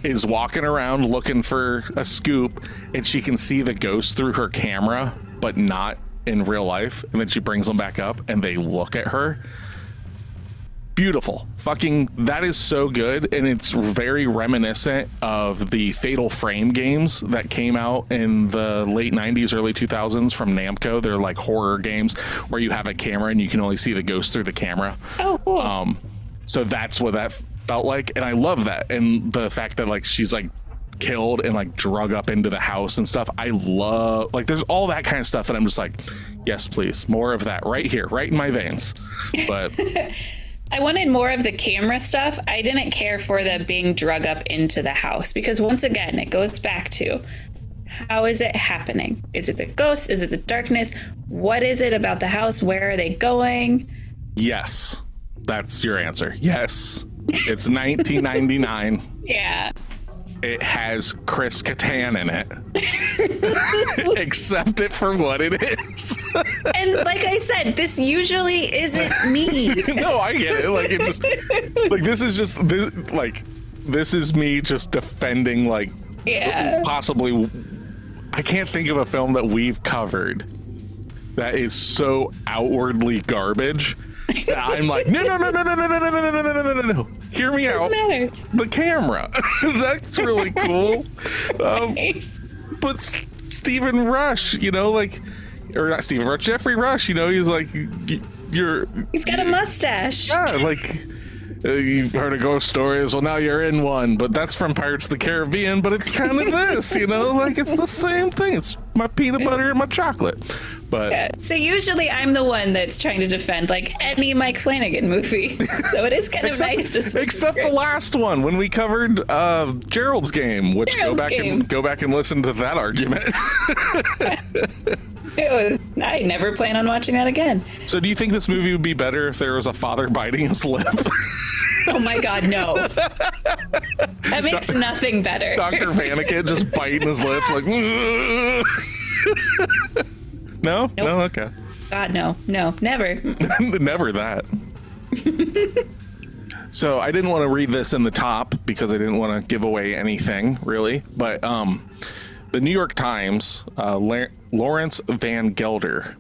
[SPEAKER 3] is walking around looking for a scoop, and she can see the ghost through her camera, but not in real life. And then she brings them back up and they look at her. Beautiful. Fucking, that is so good. And it's very reminiscent of the Fatal Frame games that came out in the late 90s, early 2000s from Namco. They're like horror games where you have a camera and you can only see the ghost through the camera. Oh, cool.
[SPEAKER 2] So that's what that felt like. And I love that. And the fact that like she's like killed and like drug up into the house and stuff. I love, like, there's all that kind of stuff that I'm just like, yes, please, more of that right here, right in my veins. But
[SPEAKER 3] I wanted more of the camera stuff. I didn't care for the being drug up into the house, because once again, it goes back to, how is it happening? Is it the ghosts? Is it the darkness? What is it about the house? Where are they going?
[SPEAKER 2] Yes, that's your answer. Yes, it's 1999.
[SPEAKER 3] Yeah.
[SPEAKER 2] It has Chris Kattan in it. Accept it for what it is.
[SPEAKER 3] And like I said, this usually isn't me.
[SPEAKER 2] No, I get it. Like, it's just like, this is me just defending, like, possibly, I can't think of a film that we've covered that is so outwardly garbage. I'm like, no. Hear me out.
[SPEAKER 3] Matter.
[SPEAKER 2] The camera. That's really cool. But Stephen Rush, you know, like, or not Stephen Rush, Jeffrey Rush, you know, he's like, he's
[SPEAKER 3] got a mustache.
[SPEAKER 2] Yeah, like, you've heard of ghost stories. Well, now you're in one, but that's from Pirates of the Caribbean. But it's kind of this, you know, like, it's the same thing. It's my peanut butter and my chocolate. But
[SPEAKER 3] yeah. So usually I'm the one that's trying to defend like any Mike Flanagan movie. So it is kind of nice to
[SPEAKER 2] except the last one when we covered Gerald's Game, which go back and listen to that argument.
[SPEAKER 3] I never plan on watching that again.
[SPEAKER 2] So do you think this movie would be better if there was a father biting his lip?
[SPEAKER 3] Oh my God, no. That makes nothing better.
[SPEAKER 2] Dr. Vanakin just biting his lip like No?
[SPEAKER 3] Nope.
[SPEAKER 2] No? Okay.
[SPEAKER 3] God, no, never.
[SPEAKER 2] Never that. So I didn't want to read this in the top because I didn't want to give away anything really, but the New York Times, Lawrence Van Gelder,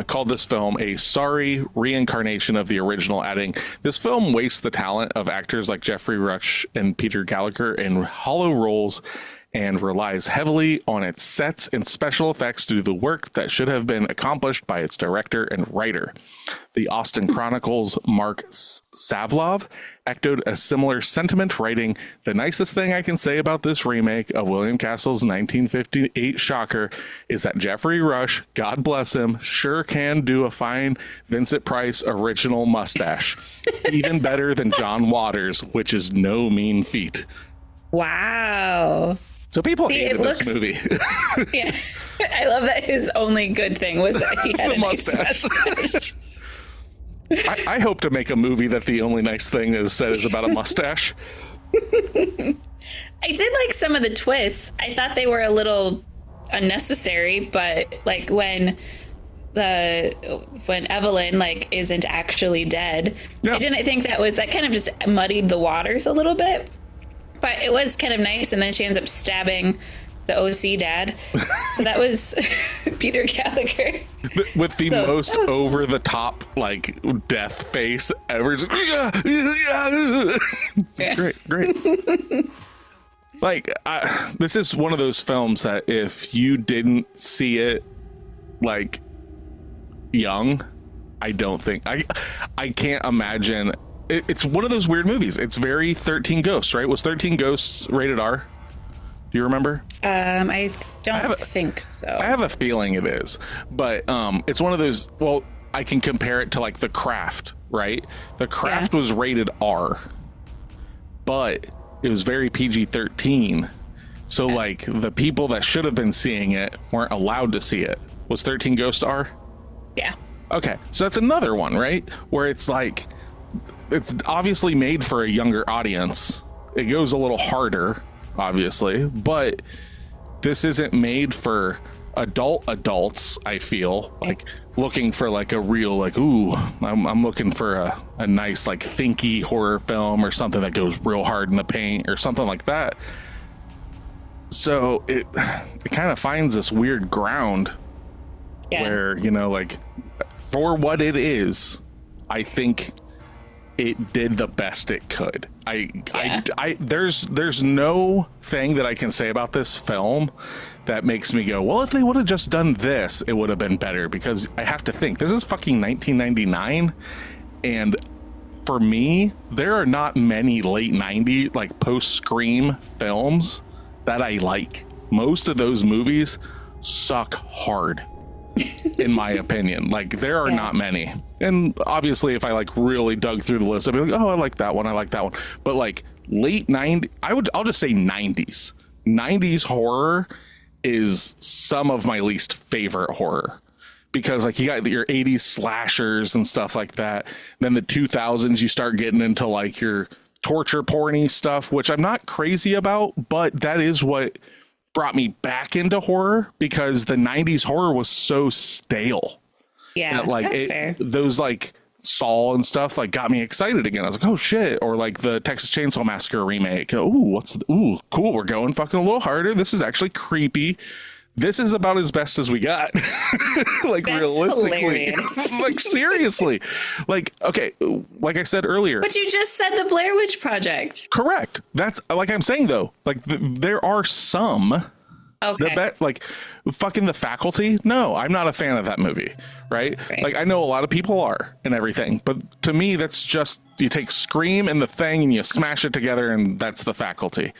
[SPEAKER 2] called this film a sorry reincarnation of the original, adding, "This film wastes the talent of actors like Jeffrey Rush and Peter Gallagher in hollow roles and relies heavily on its sets and special effects to do the work that should have been accomplished by its director and writer." The Austin Chronicle's Mark Savlov echoed a similar sentiment, writing, "The nicest thing I can say about this remake of William Castle's 1958 shocker is that Jeffrey Rush, God bless him, sure can do a fine Vincent Price original mustache. Even better than John Waters, which is no mean feat."
[SPEAKER 3] Wow.
[SPEAKER 2] So people hated this movie.
[SPEAKER 3] Yeah. I love that his only good thing was that he had
[SPEAKER 2] The
[SPEAKER 3] a nice
[SPEAKER 2] mustache. I hope to make a movie that the only nice thing is said is about a mustache.
[SPEAKER 3] I did like some of the twists. I thought they were a little unnecessary, but like when Evelyn like isn't actually dead, yeah. I didn't think that kind of just muddied the waters a little bit, but it was kind of nice. And then she ends up stabbing the OC dad. So that was Peter Gallagher.
[SPEAKER 2] With the most over the top like death face ever. Yeah. Great. Like this is one of those films that if you didn't see it like young, I don't think I can't imagine. It's one of those weird movies. It's very 13 Ghosts, right? Was 13 Ghosts rated R? Do you remember?
[SPEAKER 3] I don't think so.
[SPEAKER 2] I have a feeling it is, but it's one of those. Well, I can compare it to like The Craft, right? The Craft was rated R, but it was very PG-13. So like the people that should have been seeing it weren't allowed to see it. Was 13 Ghosts R?
[SPEAKER 3] Yeah.
[SPEAKER 2] Okay, so that's another one, right? Where it's like it's obviously made for a younger audience. It goes a little harder, obviously, but this isn't made for adults. I feel like looking for like a real like, ooh, I'm looking for a nice like thinky horror film or something that goes real hard in the paint or something like that. So it kind of finds this weird ground where, you know, like for what it is, I think it did the best it could. There's no thing that I can say about this film that makes me go, well, if they would have just done this, it would have been better, because I have to think this is fucking 1999. And for me, there are not many late 90s, like post Scream films that I like. Most of those movies suck hard. In my opinion, like there are not many. And obviously if I like really dug through the list, I'd be like, oh, I like that one. But like late 90s, I'll just say 90s horror is some of my least favorite horror, because like you got your 80s slashers and stuff like that. Then the 2000s, you start getting into like your torture porny stuff, which I'm not crazy about, but that is what brought me back into horror, because the 90s horror was so stale.
[SPEAKER 3] Yeah,
[SPEAKER 2] like
[SPEAKER 3] that's fair.
[SPEAKER 2] Those like Saw and stuff like got me excited again. I was like, oh shit. Or like the Texas Chainsaw Massacre remake. Ooh, cool. We're going fucking a little harder. This is actually creepy. This is about as best as we got. Like that's realistically. Like seriously. Like, okay, like I said earlier.
[SPEAKER 3] But you just said the Blair Witch Project.
[SPEAKER 2] Correct. That's like I'm saying though, like there are some. Okay. Like fucking The Faculty. No, I'm not a fan of that movie. Right? Like I know a lot of people are and everything, but to me, that's just you take Scream and The Thing and you smash it together, and that's The Faculty.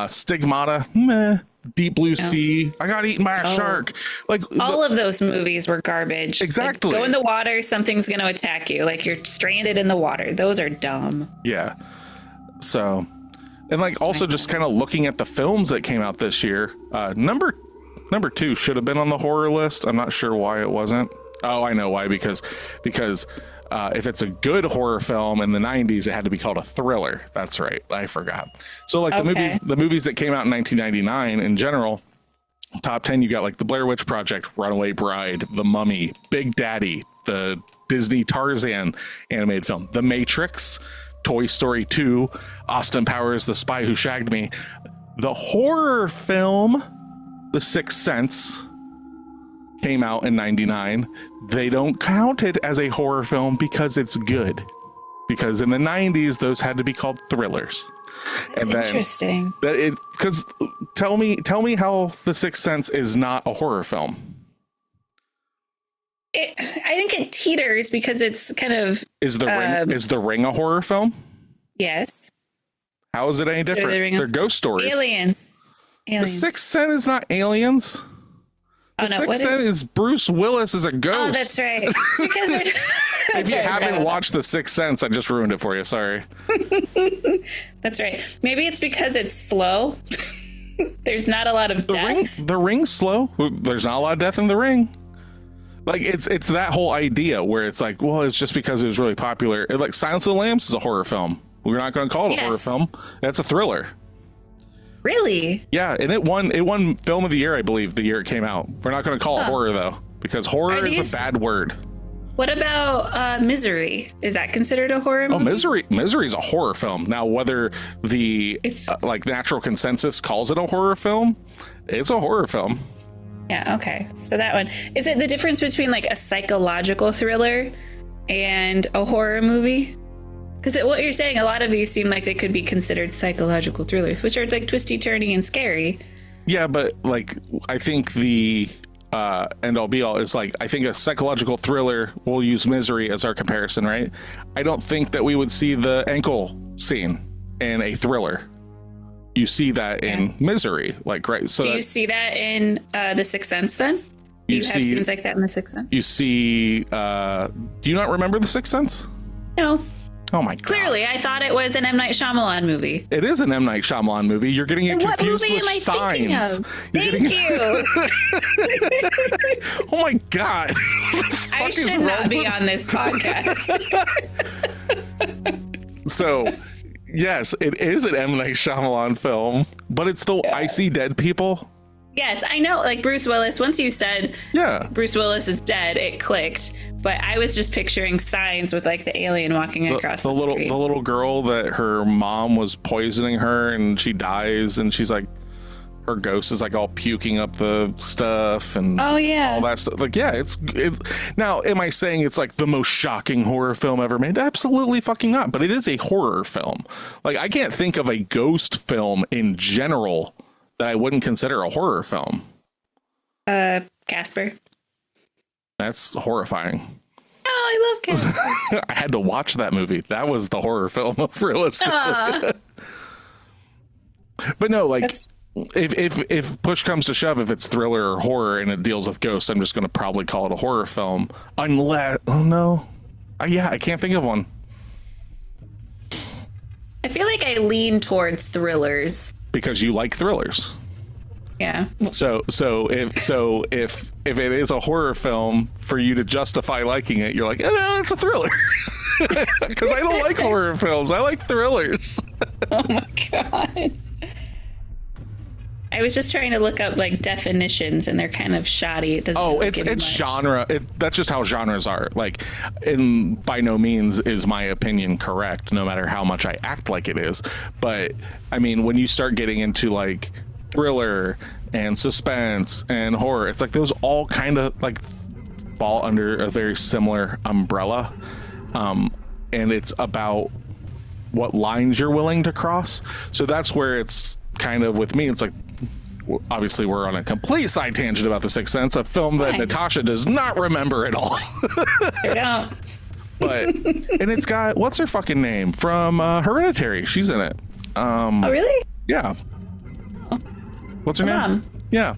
[SPEAKER 2] Stigmata, meh. Deep Blue Sea, I got eaten by a shark. Like
[SPEAKER 3] all of those movies were garbage.
[SPEAKER 2] Exactly.
[SPEAKER 3] Like, go in the water, something's going to attack you. Like you're stranded in the water. Those are dumb.
[SPEAKER 2] Yeah. So, and like also just kind of looking at the films that came out this year. Number 2 should have been on the horror list. I'm not sure why it wasn't. Oh, I know why. Because if it's a good horror film in the 90s, it had to be called a thriller. That's right. I forgot. So like the movies that came out in 1999 in general, Top 10, you got like The Blair Witch Project, Runaway Bride, The Mummy, Big Daddy, the Disney Tarzan animated film, The Matrix, Toy Story 2, Austin Powers, The Spy Who Shagged Me. The horror film, The Sixth Sense, came out in 99. They don't count it as a horror film because it's good. Because in the 90s, those had to be called thrillers.
[SPEAKER 3] That's interesting.
[SPEAKER 2] Because tell me how The Sixth Sense is not a horror film.
[SPEAKER 3] I think it teeters because it's kind of
[SPEAKER 2] is the Ring a horror film?
[SPEAKER 3] Yes.
[SPEAKER 2] How is it any different? They're ghost stories.
[SPEAKER 3] Aliens.
[SPEAKER 2] The Sixth Sense is not aliens. The Sixth Sense is Bruce Willis as a ghost.
[SPEAKER 3] Oh, that's right. It's because
[SPEAKER 2] if you haven't watched The Sixth Sense, I just ruined it for you. Sorry.
[SPEAKER 3] That's right. Maybe it's because it's slow. There's not a lot of death.
[SPEAKER 2] The Ring's slow. There's not a lot of death in The Ring. Like it's that whole idea where it's like, well, it's just because it was really popular. Like Silence of the Lambs is a horror film. We're not going to call it a horror film. That's a thriller.
[SPEAKER 3] Really?
[SPEAKER 2] Yeah, and it won Film of the Year, I believe, the year it came out. We're not going to call it horror though, because horror is a bad word.
[SPEAKER 3] What about Misery? Is that considered a horror movie?
[SPEAKER 2] Oh, Misery is a horror film. Now, whether the like Natural Consensus calls it a horror film, it's a horror film.
[SPEAKER 3] Yeah, okay. So that one. Is it the difference between like a psychological thriller and a horror movie? Because what you're saying, a lot of these seem like they could be considered psychological thrillers, which are like twisty, turny, and scary. Yeah,
[SPEAKER 2] but like I think the end all be all is like, I think a psychological thriller, we'll use Misery as our comparison, right? I don't think that we would see the ankle scene in a thriller. You see that in Misery, like, right? So
[SPEAKER 3] do you see that in The Sixth Sense then? Do you have scenes like that in The Sixth Sense?
[SPEAKER 2] You see, do you not remember The Sixth Sense?
[SPEAKER 3] No.
[SPEAKER 2] Oh my God.
[SPEAKER 3] Clearly, I thought it was an M. Night Shyamalan movie.
[SPEAKER 2] It is an M. Night Shyamalan movie. You're getting it confused with Signs.
[SPEAKER 3] Thank you.
[SPEAKER 2] Oh my God.
[SPEAKER 3] I should not be on this podcast.
[SPEAKER 2] So, yes, it is an M. Night Shyamalan film, but it's the I See Dead People.
[SPEAKER 3] Yes, I know. Like Bruce Willis, once you said Bruce Willis is dead, it clicked. But I was just picturing Signs with like the alien walking across the street.
[SPEAKER 2] The little girl that her mom was poisoning her and she dies and she's like, her ghost is like all puking up the stuff and all that stuff. Like, yeah, it's now, am I saying it's like the most shocking horror film ever made? Absolutely fucking not. But it is a horror film. Like, I can't think of a ghost film in general that I wouldn't consider a horror film.
[SPEAKER 3] Casper.
[SPEAKER 2] That's horrifying.
[SPEAKER 3] Oh, I love Casper.
[SPEAKER 2] I had to watch that movie. That was the horror film, realistically. But no, like, if push comes to shove, if it's thriller or horror and it deals with ghosts, I'm just going to probably call it a horror film. Unless, I can't think of one.
[SPEAKER 3] I feel like I lean towards thrillers.
[SPEAKER 2] Because you like thrillers.
[SPEAKER 3] Yeah.
[SPEAKER 2] So if it is a horror film, for you to justify liking it, you're like, no, it's a thriller. Because I don't like horror films. I like thrillers.
[SPEAKER 3] Oh my God. I was just trying to look up like definitions and they're kind of shoddy. It doesn't.
[SPEAKER 2] Oh, really it's genre. That's just how genres are. Like, by no means is my opinion correct, no matter how much I act like it is. But I mean, when you start getting into like thriller and suspense and horror, it's like those all kind of like fall under a very similar umbrella. And it's about what lines you're willing to cross. So that's where it's kind of, with me, it's like, obviously we're on a complete side tangent about The Sixth Sense, a film that Natasha does not remember at all.
[SPEAKER 3] I don't.
[SPEAKER 2] But, and it's got, what's her fucking name from Hereditary? She's in it.
[SPEAKER 3] Oh, really?
[SPEAKER 2] Yeah. What's her name? Yeah.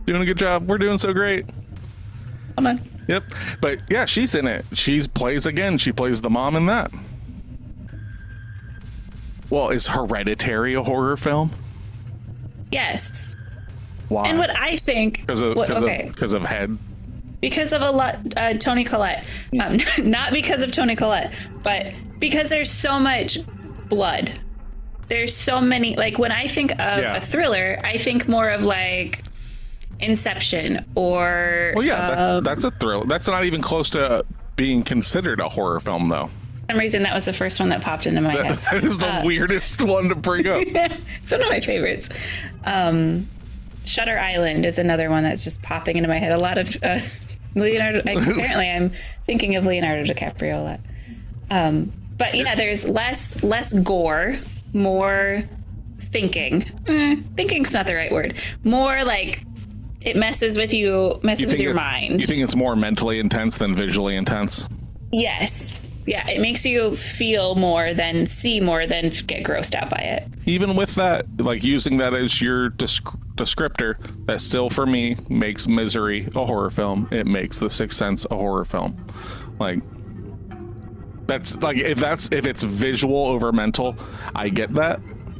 [SPEAKER 2] Doing a good job. We're doing so great.
[SPEAKER 3] Come on.
[SPEAKER 2] Yep. But yeah, she's in it. She plays the mom in that. Well, is Hereditary a horror film?
[SPEAKER 3] Yes.
[SPEAKER 2] Why?
[SPEAKER 3] And what I think...
[SPEAKER 2] Because of Head?
[SPEAKER 3] Because of Toni Collette. Not because of Toni Collette, but because there's so much blood. there's so many, like when I think of a thriller, I think more of like Inception or
[SPEAKER 2] that's a thrill. That's not even close to being considered a horror film though.
[SPEAKER 3] For some reason that was the first one that popped into my head.
[SPEAKER 2] That is the weirdest one to bring up.
[SPEAKER 3] It's one of my favorites. Shutter Island is another one that's just popping into my head. A lot of Leonardo. Apparently, I'm thinking of Leonardo DiCaprio a lot. But yeah, there's less gore, more thinking. Thinking's not the right word. More like it messes with your mind.
[SPEAKER 2] You think it's more mentally intense than visually intense?
[SPEAKER 3] Yes. Yeah, it makes you feel more than see more than get grossed out by it.
[SPEAKER 2] Even with that, like using that as your descriptor, that still for me makes Misery a horror film. It makes The Sixth Sense a horror film. Like that's like if it's visual over mental, I get that,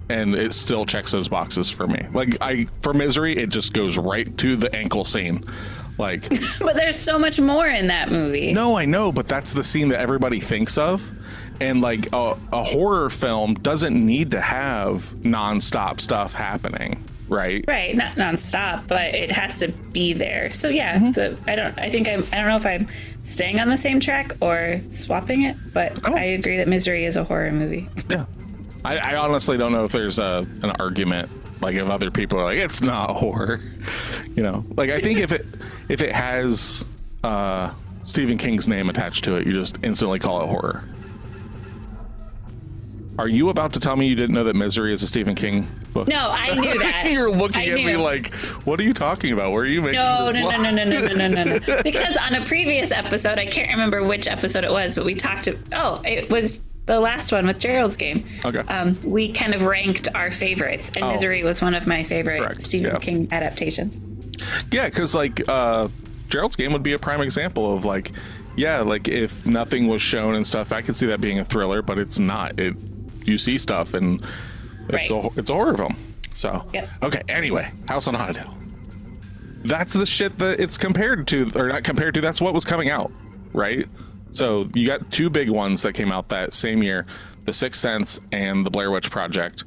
[SPEAKER 2] and it still checks those boxes for me. Like for Misery, it just goes right to the ankle scene. Like,
[SPEAKER 3] but there's so much more in that movie.
[SPEAKER 2] No, I know, but that's the scene that everybody thinks of. And like a horror film doesn't need to have nonstop stuff happening, right?
[SPEAKER 3] Right, not nonstop, but it has to be there. So yeah, I don't know if I'm staying on the same track or swapping it, but I agree that Misery is a horror movie.
[SPEAKER 2] Yeah, I honestly don't know if there's an argument. Like if other people are like, it's not horror, you know. Like I think if it has Stephen King's name attached to it, you just instantly call it horror. Are you about to tell me you didn't know that Misery is a Stephen King book?
[SPEAKER 3] No, I knew that.
[SPEAKER 2] You're looking at me like, what are you talking about? Where are you making this
[SPEAKER 3] No. Because on a previous episode, I can't remember which episode it was, but we talked it was the last one with Gerald's Game.
[SPEAKER 2] Okay.
[SPEAKER 3] We kind of ranked our favorites, and Misery was one of my favorite Stephen King adaptations.
[SPEAKER 2] Yeah, because like Gerald's Game would be a prime example of like, like if nothing was shown and stuff, I could see that being a thriller, but it's not. You see stuff, and it's a horror film. So okay. Anyway, House on Haunted Hill. That's the shit that it's compared to, or not compared to. That's what was coming out, right? So you got two big ones that came out that same year, The Sixth Sense and The Blair Witch Project.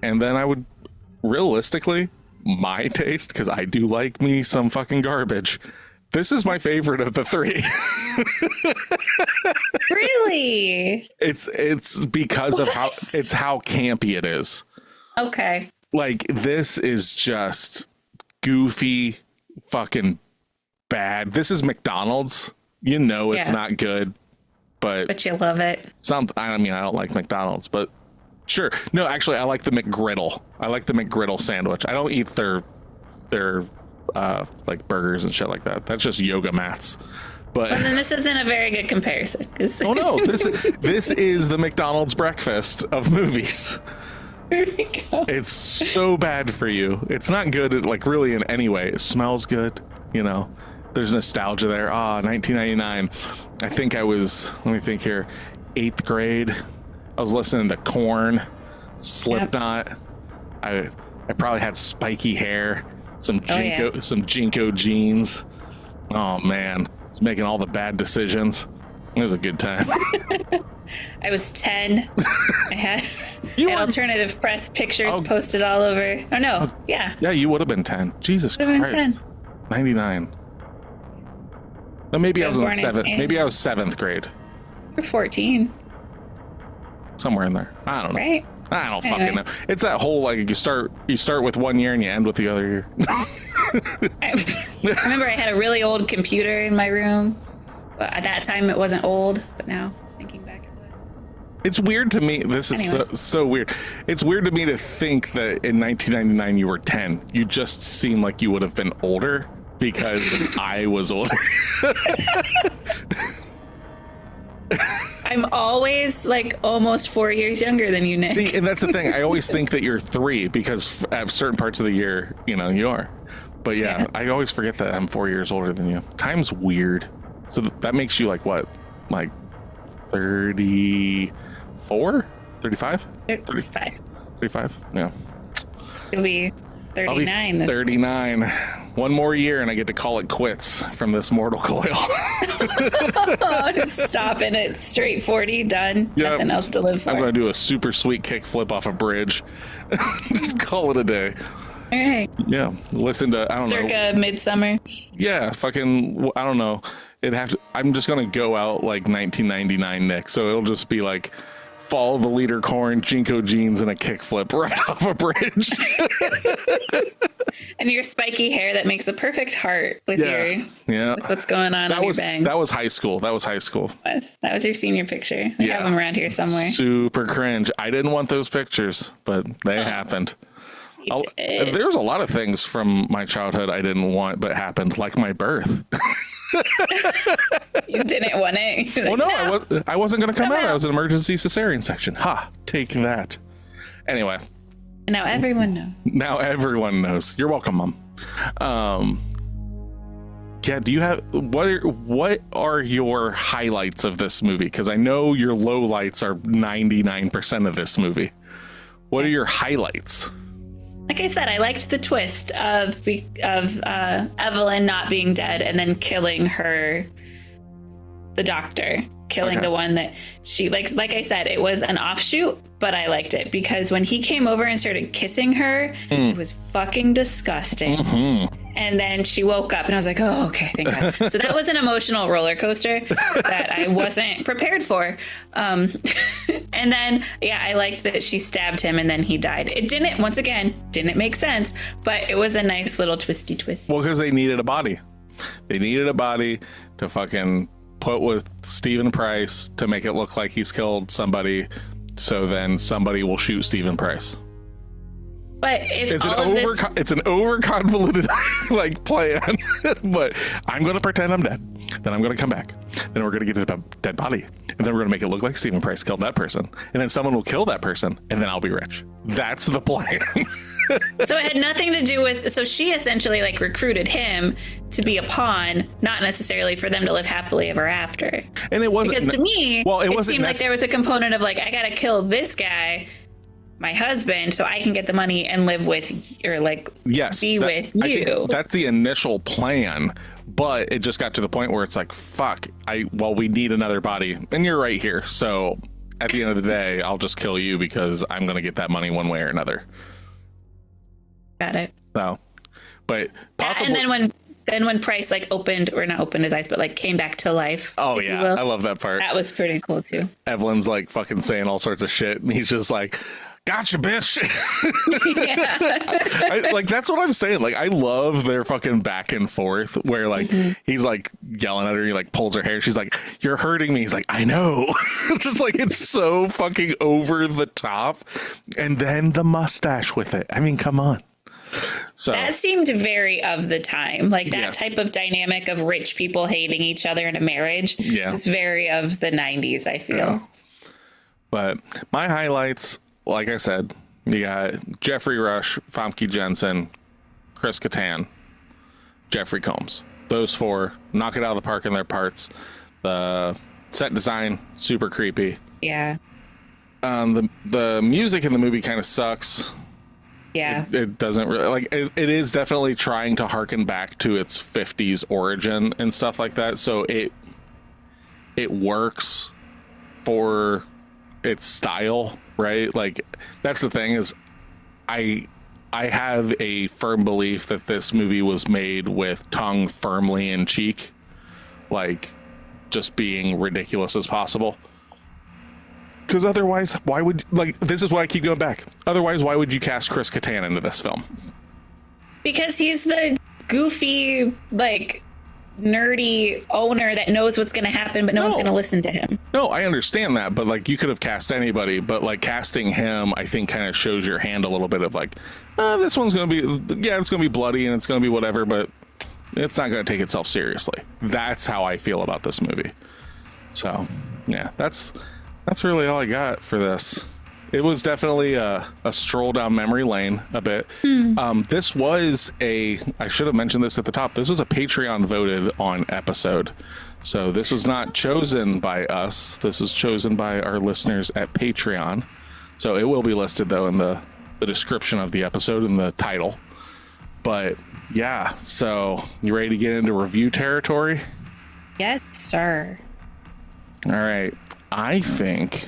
[SPEAKER 2] And then I would, realistically, my taste, because I do like me some fucking garbage, this is my favorite of the three.
[SPEAKER 3] Really?
[SPEAKER 2] It's because of how campy it is.
[SPEAKER 3] Okay.
[SPEAKER 2] Like this is just goofy, fucking bad. This is McDonald's. You know it's not good, but
[SPEAKER 3] you love it.
[SPEAKER 2] I mean, I don't like McDonald's, but sure. No, actually, I like the McGriddle. I like the McGriddle sandwich. I don't eat their like burgers and shit like that. That's just yoga mats. But
[SPEAKER 3] then this isn't a very good comparison.
[SPEAKER 2] Oh no, this is the McDonald's breakfast of movies.
[SPEAKER 3] There we go.
[SPEAKER 2] It's so bad for you. It's not good, like really in any way. It smells good, you know. There's nostalgia there. 1999. I think I was, let me think here, 8th grade. I was listening to Korn, Slipknot. I probably had spiky hair, some Jinko jeans. Oh man, I was making all the bad decisions. It was a good time.
[SPEAKER 3] I was 10. I had alternative press pictures posted all over. Oh no, yeah.
[SPEAKER 2] Yeah, you would have been 10. Jesus Christ. 99. No, maybe I was in the 7th. Maybe I was 7th grade.
[SPEAKER 3] You're 14.
[SPEAKER 2] Somewhere in there. I don't know.
[SPEAKER 3] Right?
[SPEAKER 2] I don't fucking know. It's that whole like you start with one year and you end with the other year.
[SPEAKER 3] I remember I had a really old computer in my room. But at that time it wasn't old, but now thinking back it was.
[SPEAKER 2] It's weird to me. This is so weird. It's weird to me to think that in 1999 you were 10. You just seem like you would have been older. Because I was older.
[SPEAKER 3] I'm always like almost 4 years younger than you, Nick.
[SPEAKER 2] See, and that's the thing. I always think that you're 3 because at certain parts of the year, you know, you are. But yeah, I always forget that I'm 4 years older than you. Time's weird. So that makes you like what? Like 34? 35?
[SPEAKER 3] 35.
[SPEAKER 2] 35? Yeah.
[SPEAKER 3] You'll be 39.
[SPEAKER 2] I'll be 39. one more year and I get to call it quits from this mortal coil.
[SPEAKER 3] Just stopping at straight 40, done.
[SPEAKER 2] Yep.
[SPEAKER 3] Nothing else to live for.
[SPEAKER 2] I'm going to do a super sweet kickflip off a bridge. Just call it a day.
[SPEAKER 3] All right.
[SPEAKER 2] Yeah. Listen to, I don't know.
[SPEAKER 3] Circa midsummer.
[SPEAKER 2] Yeah. Fucking, I don't know. I'm just going to go out like 1999 Nick. So it'll just be like Fall of the Leader Corn, Jinko jeans, and a kickflip right off a bridge.
[SPEAKER 3] And your spiky hair that makes a perfect heart with with what's going on your bang.
[SPEAKER 2] That was high school. That was
[SPEAKER 3] your senior picture. We have them around here somewhere.
[SPEAKER 2] Super cringe. I didn't want those pictures, but they happened. There's a lot of things from my childhood I didn't want, but happened, like my birth.
[SPEAKER 3] You didn't want it.
[SPEAKER 2] Well, no. I wasn't going to come out. I was an emergency cesarean section. Ha! Take that. Anyway.
[SPEAKER 3] Now everyone knows. You're welcome, Mom. Yeah. Do you have what are your highlights of this movie? Because I know your lowlights are 99% of this movie. What are your highlights? Like I said, I liked the twist of Evelyn not being dead and then killing the doctor, the one that she likes. Like I said, it was an offshoot, but I liked it because when he came over and started kissing her, it was fucking disgusting. Mm-hmm. And then she woke up and I was like, oh, okay, thank God. So that was an emotional roller coaster that I wasn't prepared for. And then, I liked that she stabbed him and then he died. It didn't make sense, but it was a nice little twisty twist.
[SPEAKER 2] Well, because they needed a body. They needed a body to fucking put with Stephen Price to make it look like he's killed somebody. So then somebody will shoot Stephen Price.
[SPEAKER 3] But if
[SPEAKER 2] it's an over-convoluted like plan, but I'm going to pretend I'm dead. Then I'm going to come back. Then we're going to get the dead body, and then we're going to make it look like Stephen Price killed that person, and then someone will kill that person, and then I'll be rich. That's the plan.
[SPEAKER 3] So it had nothing to do with. So she essentially like recruited him to be a pawn, not necessarily for them to live happily ever after.
[SPEAKER 2] And it wasn't
[SPEAKER 3] because to me, it seemed like there was a component of like I got to kill this guy, my husband, so I can get the money and live with with you.
[SPEAKER 2] That's the initial plan, but it just got to the point where it's like, fuck, we need another body, and you're right here. So at the end of the day, I'll just kill you because I'm going to get that money one way or another.
[SPEAKER 3] Got it.
[SPEAKER 2] So, but possibly.
[SPEAKER 3] And then when Price like opened his eyes, but like came back to life.
[SPEAKER 2] Oh yeah, I love that part.
[SPEAKER 3] That was pretty cool too.
[SPEAKER 2] Evelyn's like fucking saying all sorts of shit, and he's just like, gotcha, bitch. Like that's what I'm saying. Like I love their fucking back and forth where like he's like yelling at her, he like pulls her hair, she's like, you're hurting me. He's like, I know. Just like it's so fucking over the top. And then the mustache with it. I mean, come on. So
[SPEAKER 3] that seemed very of the time, like that type of dynamic of rich people hating each other in a marriage is very of the 90s, I feel. Yeah.
[SPEAKER 2] But my highlights, like I said, you got Jeffrey Rush, Famke Janssen, Chris Kattan, Jeffrey Combs. Those four knock it out of the park in their parts. The set design, super creepy.
[SPEAKER 3] Yeah.
[SPEAKER 2] The music in the movie kind of sucks.
[SPEAKER 3] Yeah.
[SPEAKER 2] It doesn't really like it is definitely trying to harken back to its 50s origin and stuff like that. So it works for its style, right? Like that's the thing is I have a firm belief that this movie was made with tongue firmly in cheek, like just being ridiculous as possible. Because otherwise, why would this is why I keep going back. Otherwise, why would you cast Chris Kattan into this film?
[SPEAKER 3] Because he's the goofy, like nerdy owner that knows what's going to happen, but no one's going to listen to him.
[SPEAKER 2] No, I understand that, but like you could have cast anybody, but like casting him, I think kind of shows your hand a little bit of like, this one's going to be, it's going to be bloody and it's going to be whatever, but it's not going to take itself seriously. That's how I feel about this movie. So yeah, that's really all I got for this. It was definitely a stroll down memory lane a bit. This was I should have mentioned this at the top. This was a Patreon voted on episode. So this was not chosen by us. This was chosen by our listeners at Patreon. So it will be listed though in the description of the episode and the title. But Yeah. So you ready to get into review territory?
[SPEAKER 3] Yes, sir.
[SPEAKER 2] All right. I think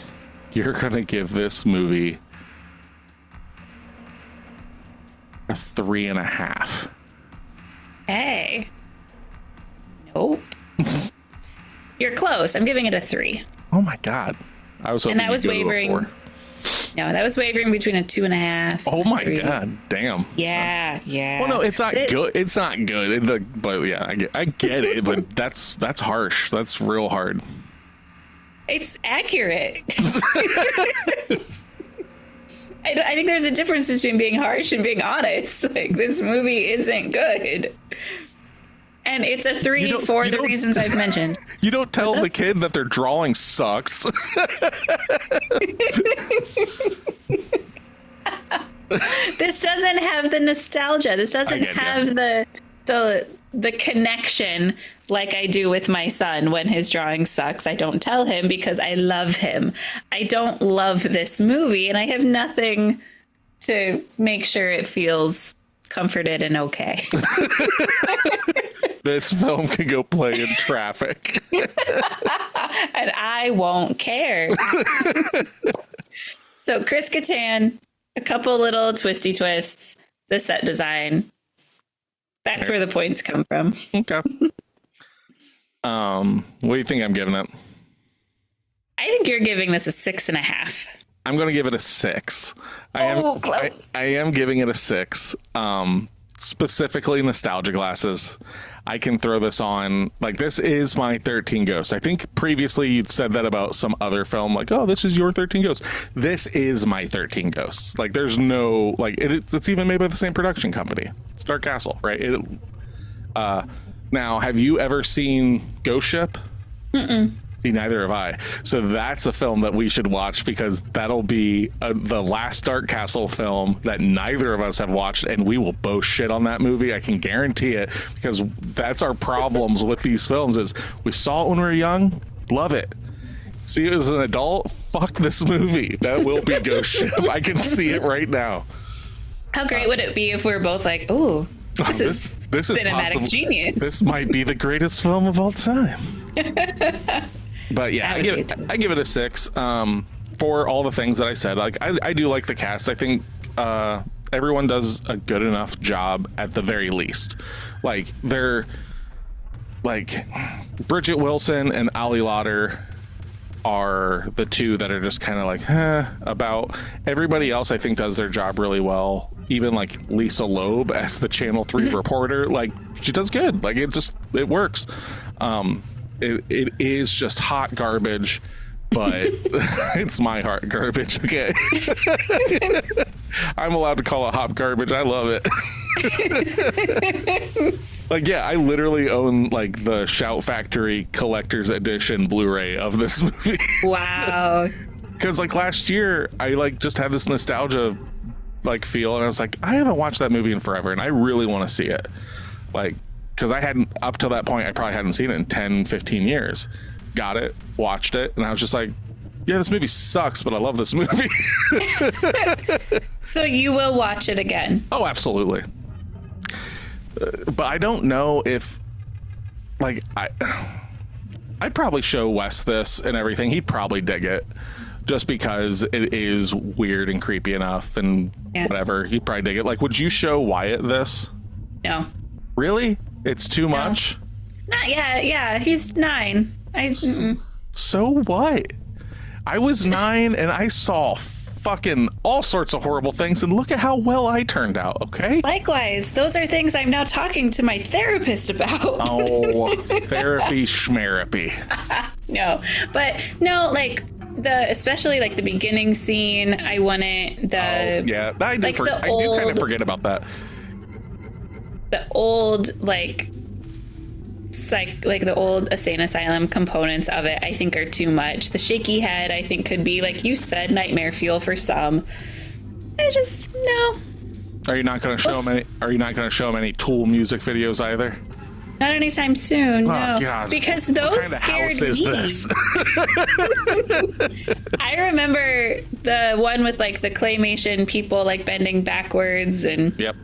[SPEAKER 2] you're going to give this movie a 3.5.
[SPEAKER 3] Hey. Nope. You're close. I'm giving it a 3.
[SPEAKER 2] Oh my God. I was hoping
[SPEAKER 3] and that was wavering. No, that was wavering between a 2.5.
[SPEAKER 2] Oh my God. Damn.
[SPEAKER 3] Yeah.
[SPEAKER 2] Well, no, it's not good. It's not good. But yeah, I get it. But that's harsh. That's real hard.
[SPEAKER 3] It's accurate. I think there's a difference between being harsh and being honest. Like, this movie isn't good. And it's a 3 for the reasons I've mentioned.
[SPEAKER 2] You don't tell the kid that their drawing sucks.
[SPEAKER 3] This doesn't have the nostalgia. This doesn't have the connection like I do with my son. When his drawing sucks, I don't tell him because I love him. I don't love this movie, and I have nothing to make sure it feels comforted and okay.
[SPEAKER 2] This film can go play in traffic.
[SPEAKER 3] And I won't care. So Chris Kattan, a couple little twisty twists, the set design. That's where the points come from.
[SPEAKER 2] Okay. What do you think I'm giving it?
[SPEAKER 3] I think you're giving this a 6.5.
[SPEAKER 2] I'm going to give it a 6.
[SPEAKER 3] Close.
[SPEAKER 2] I am giving it a 6. Specifically nostalgia glasses. I can throw this on. Like, this is my 13 Ghosts. I think previously you'd said that about some other film. Like, oh, this is your 13 Ghosts. This is my 13 Ghosts. Like, there's no, like, it's even made by the same production company. It's Dark Castle, right? Now, have you ever seen Ghost Ship? Mm-mm. See, neither have I. So that's a film that we should watch, because that'll be the last Dark Castle film that neither of us have watched, and we will both shit on that movie. I can guarantee it, because that's our problems with these films is we saw it when we were young, love it. See it as an adult, fuck this movie. That will be Ghost Ship. I can see it right now.
[SPEAKER 3] How great would it be if we were both like, ooh, this is cinematic genius.
[SPEAKER 2] This might be the greatest film of all time. But yeah, I give it a 6 for all the things that I said. Like, I do like the cast. I think everyone does a good enough job at the very least. Like, they're like Bridget Wilson and Ali Lauder are the two that are just kind of like about. Everybody else I think does their job really well. Even like Lisa Loeb as the Channel 3 reporter, like, she does good. Like, it works. It is just hot garbage, but it's my heart garbage. Okay. I'm allowed to call it hot garbage. I love it. Like, yeah, I literally own like the Shout Factory collector's edition Blu-ray of this movie.
[SPEAKER 3] Wow.
[SPEAKER 2] Because like last year I like just had this nostalgia like feel, and I was like, I haven't watched that movie in forever, and I really want to see it. Like, because I hadn't, up to that point, I probably hadn't seen it in 10, 15 years. Got it, watched it, and I was just like, yeah, this movie sucks, but I love this movie.
[SPEAKER 3] So you will watch it again?
[SPEAKER 2] Oh, absolutely. But I don't know if, like, I'd probably show Wes this and everything. He'd probably dig it, just because it is weird and creepy enough, and whatever. He'd probably dig it. Like, would you show Wyatt this?
[SPEAKER 3] No.
[SPEAKER 2] Really? It's too much?
[SPEAKER 3] Not yet. Yeah, he's 9.
[SPEAKER 2] So what? I was 9 and I saw fucking all sorts of horrible things, and look at how well I turned out, okay?
[SPEAKER 3] Likewise, those are things I'm now talking to my therapist about.
[SPEAKER 2] Oh, therapy schmerapy.
[SPEAKER 3] No, like especially like the beginning scene, I wanted the...
[SPEAKER 2] Oh, yeah, I do kind of forget about that.
[SPEAKER 3] The old, like the old insane asylum components of it, I think, are too much. The shaky head, I think, could be, like you said, nightmare fuel for some. I just no.
[SPEAKER 2] Are you not going to show them any? Are you not going to show them any Tool music videos either?
[SPEAKER 3] Not anytime soon.
[SPEAKER 2] Oh,
[SPEAKER 3] no,
[SPEAKER 2] God.
[SPEAKER 3] Because those
[SPEAKER 2] what kind of
[SPEAKER 3] scared
[SPEAKER 2] house is
[SPEAKER 3] me.
[SPEAKER 2] this?
[SPEAKER 3] I remember the one with like the claymation people like bending backwards and.
[SPEAKER 2] Yep.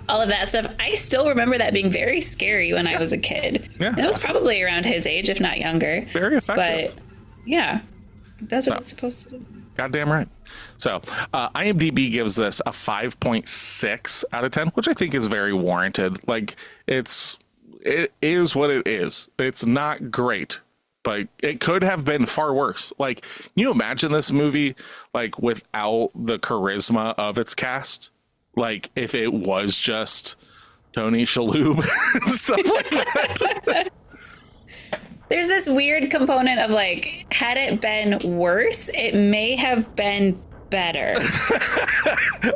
[SPEAKER 3] all of that stuff. I still remember that being very scary when I was a kid.
[SPEAKER 2] Yeah.
[SPEAKER 3] And it was probably around his age, if not younger.
[SPEAKER 2] Very effective.
[SPEAKER 3] But yeah, it does what it's supposed to do.
[SPEAKER 2] Goddamn right. So IMDb gives this a 5.6 out of 10, which I think is very warranted. Like, it is what it is. It's not great, but it could have been far worse. Like, can you imagine this movie like without the charisma of its cast? Like, if it was just Tony Shalhoub and stuff like that.
[SPEAKER 3] There's this weird component of like, had it been worse, it may have been better.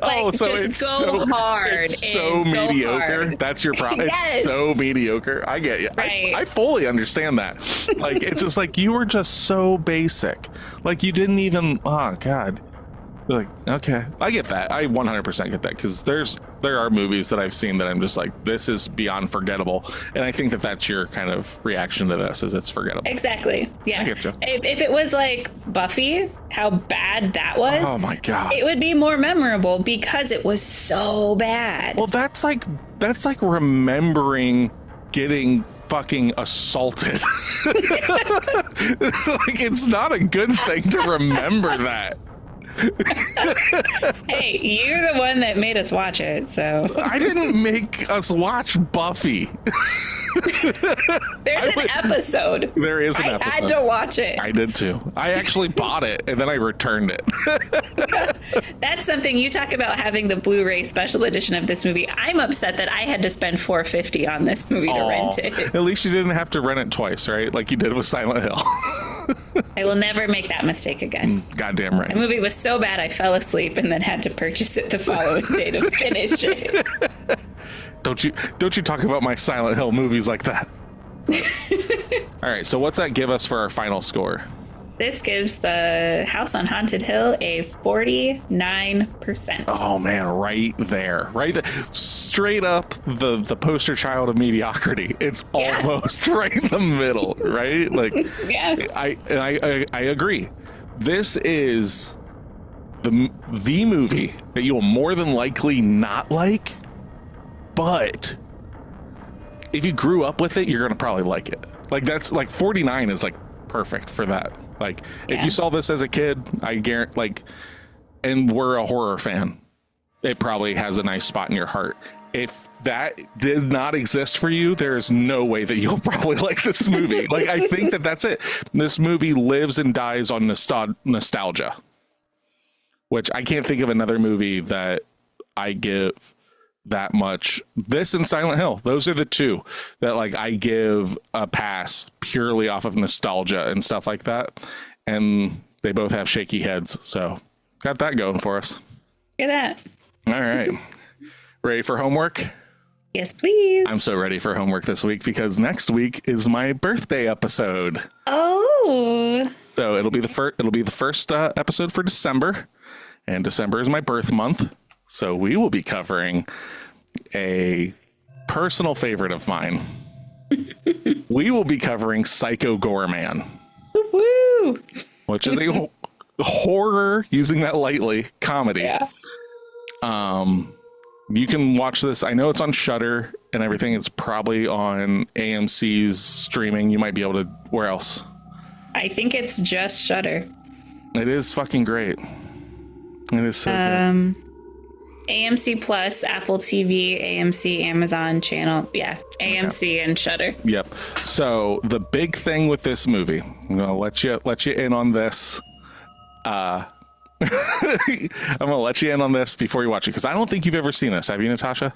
[SPEAKER 3] Like,
[SPEAKER 2] so
[SPEAKER 3] just
[SPEAKER 2] it's
[SPEAKER 3] go hard.
[SPEAKER 2] It's so mediocre.
[SPEAKER 3] Hard.
[SPEAKER 2] That's your problem.
[SPEAKER 3] Yes.
[SPEAKER 2] It's so mediocre. I get you.
[SPEAKER 3] Right.
[SPEAKER 2] I fully understand that. Like, it's just like, you were just so basic. Like, you didn't even, oh God. Like, okay, I get that. I 100% get that, because there are movies that I've seen that I'm just like, this is beyond forgettable, and I think that that's your kind of reaction to this, is it's forgettable.
[SPEAKER 3] Exactly. Yeah.
[SPEAKER 2] I get you.
[SPEAKER 3] If it was like Buffy, how bad that was.
[SPEAKER 2] Oh my God.
[SPEAKER 3] It would be more memorable because it was so bad.
[SPEAKER 2] Well, that's like remembering getting fucking assaulted. Like, it's not a good thing to remember that.
[SPEAKER 3] Hey, you're the one that made us watch it, so.
[SPEAKER 2] I didn't make us watch Buffy.
[SPEAKER 3] There's an episode.
[SPEAKER 2] There is an episode.
[SPEAKER 3] I had to watch it.
[SPEAKER 2] I did too. I actually bought it and then I returned it.
[SPEAKER 3] That's something you talk about, having the Blu-ray special edition of this movie. I'm upset that I had to spend $4.50 on this movie to rent it.
[SPEAKER 2] At least you didn't have to rent it twice, right? Like you did with Silent Hill.
[SPEAKER 3] I will never make that mistake again.
[SPEAKER 2] Goddamn right.
[SPEAKER 3] The movie was so bad I fell asleep and then had to purchase it the following day to finish it.
[SPEAKER 2] Don't you talk about my Silent Hill movies like that. All right, so what's that give us for our final score?
[SPEAKER 3] This gives the House on Haunted Hill a 49%.
[SPEAKER 2] Oh man, right there. Straight up the poster child of mediocrity. It's almost right in the middle, right? Like,
[SPEAKER 3] yeah.
[SPEAKER 2] I agree. This is the movie that you will more than likely not like, but if you grew up with it, you're gonna probably like it. Like, that's like 49 is like perfect for that. Like, if you saw this as a kid, I guarantee, like, and we're a horror fan, it probably has a nice spot in your heart. If that did not exist for you, there is no way that you'll probably like this movie. Like, I think that's it. This movie lives and dies on nostalgia, which I can't think of another movie that I give that much. This and Silent Hill, those are the two that like I give a pass purely off of nostalgia and stuff like that, and they both have shaky heads, so got that going for us.
[SPEAKER 3] Look at that.
[SPEAKER 2] All right, ready for homework?
[SPEAKER 3] Yes, please.
[SPEAKER 2] I'm so ready for homework this week because next week is my birthday episode.
[SPEAKER 3] Oh,
[SPEAKER 2] so it'll be the first episode for December, and December is my birth month. So we will be covering a personal favorite of mine. We will be covering Psycho Goreman.
[SPEAKER 3] Woo!
[SPEAKER 2] Which is a horror, using that lightly, comedy.
[SPEAKER 3] Yeah.
[SPEAKER 2] You can watch this. I know it's on Shudder and everything. It's probably on AMC's streaming. You might be able to. Where else?
[SPEAKER 3] I think it's just Shudder.
[SPEAKER 2] It is fucking great. It is so good.
[SPEAKER 3] AMC Plus, Apple TV, AMC, Amazon channel. Yeah, AMC and Shudder.
[SPEAKER 2] Yep. So the big thing with this movie, I'm gonna let you in on this. I'm gonna let you in on this before you watch it, because I don't think you've ever seen this. Have you, Natasha?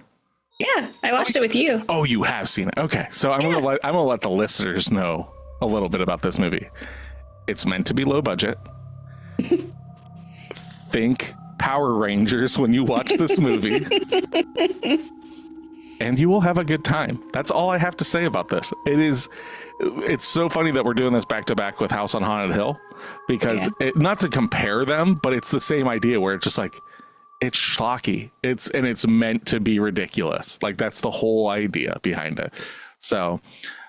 [SPEAKER 3] Yeah, I watched it with you.
[SPEAKER 2] Oh, you have seen it. Okay, so I'm gonna let the listeners know a little bit about this movie. It's meant to be low budget. Think Power Rangers when you watch this movie. And you will have a good time. That's all I have to say about this. It's so funny that we're doing this back to back with House on Haunted Hill, because not to compare them, but it's the same idea where it's just like, it's schlocky. It's meant to be ridiculous. Like, that's the whole idea behind it. So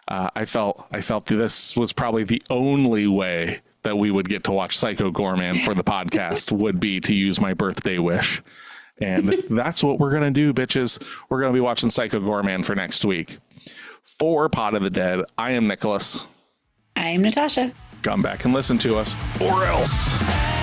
[SPEAKER 2] I felt this was probably the only way that we would get to watch Psycho Goreman for the podcast would be to use my birthday wish. And that's what we're going to do, bitches. We're going to be watching Psycho Goreman for next week. For Pod of the Dead, I am Nicholas.
[SPEAKER 3] I'm Natasha.
[SPEAKER 2] Come back and listen to us, or else.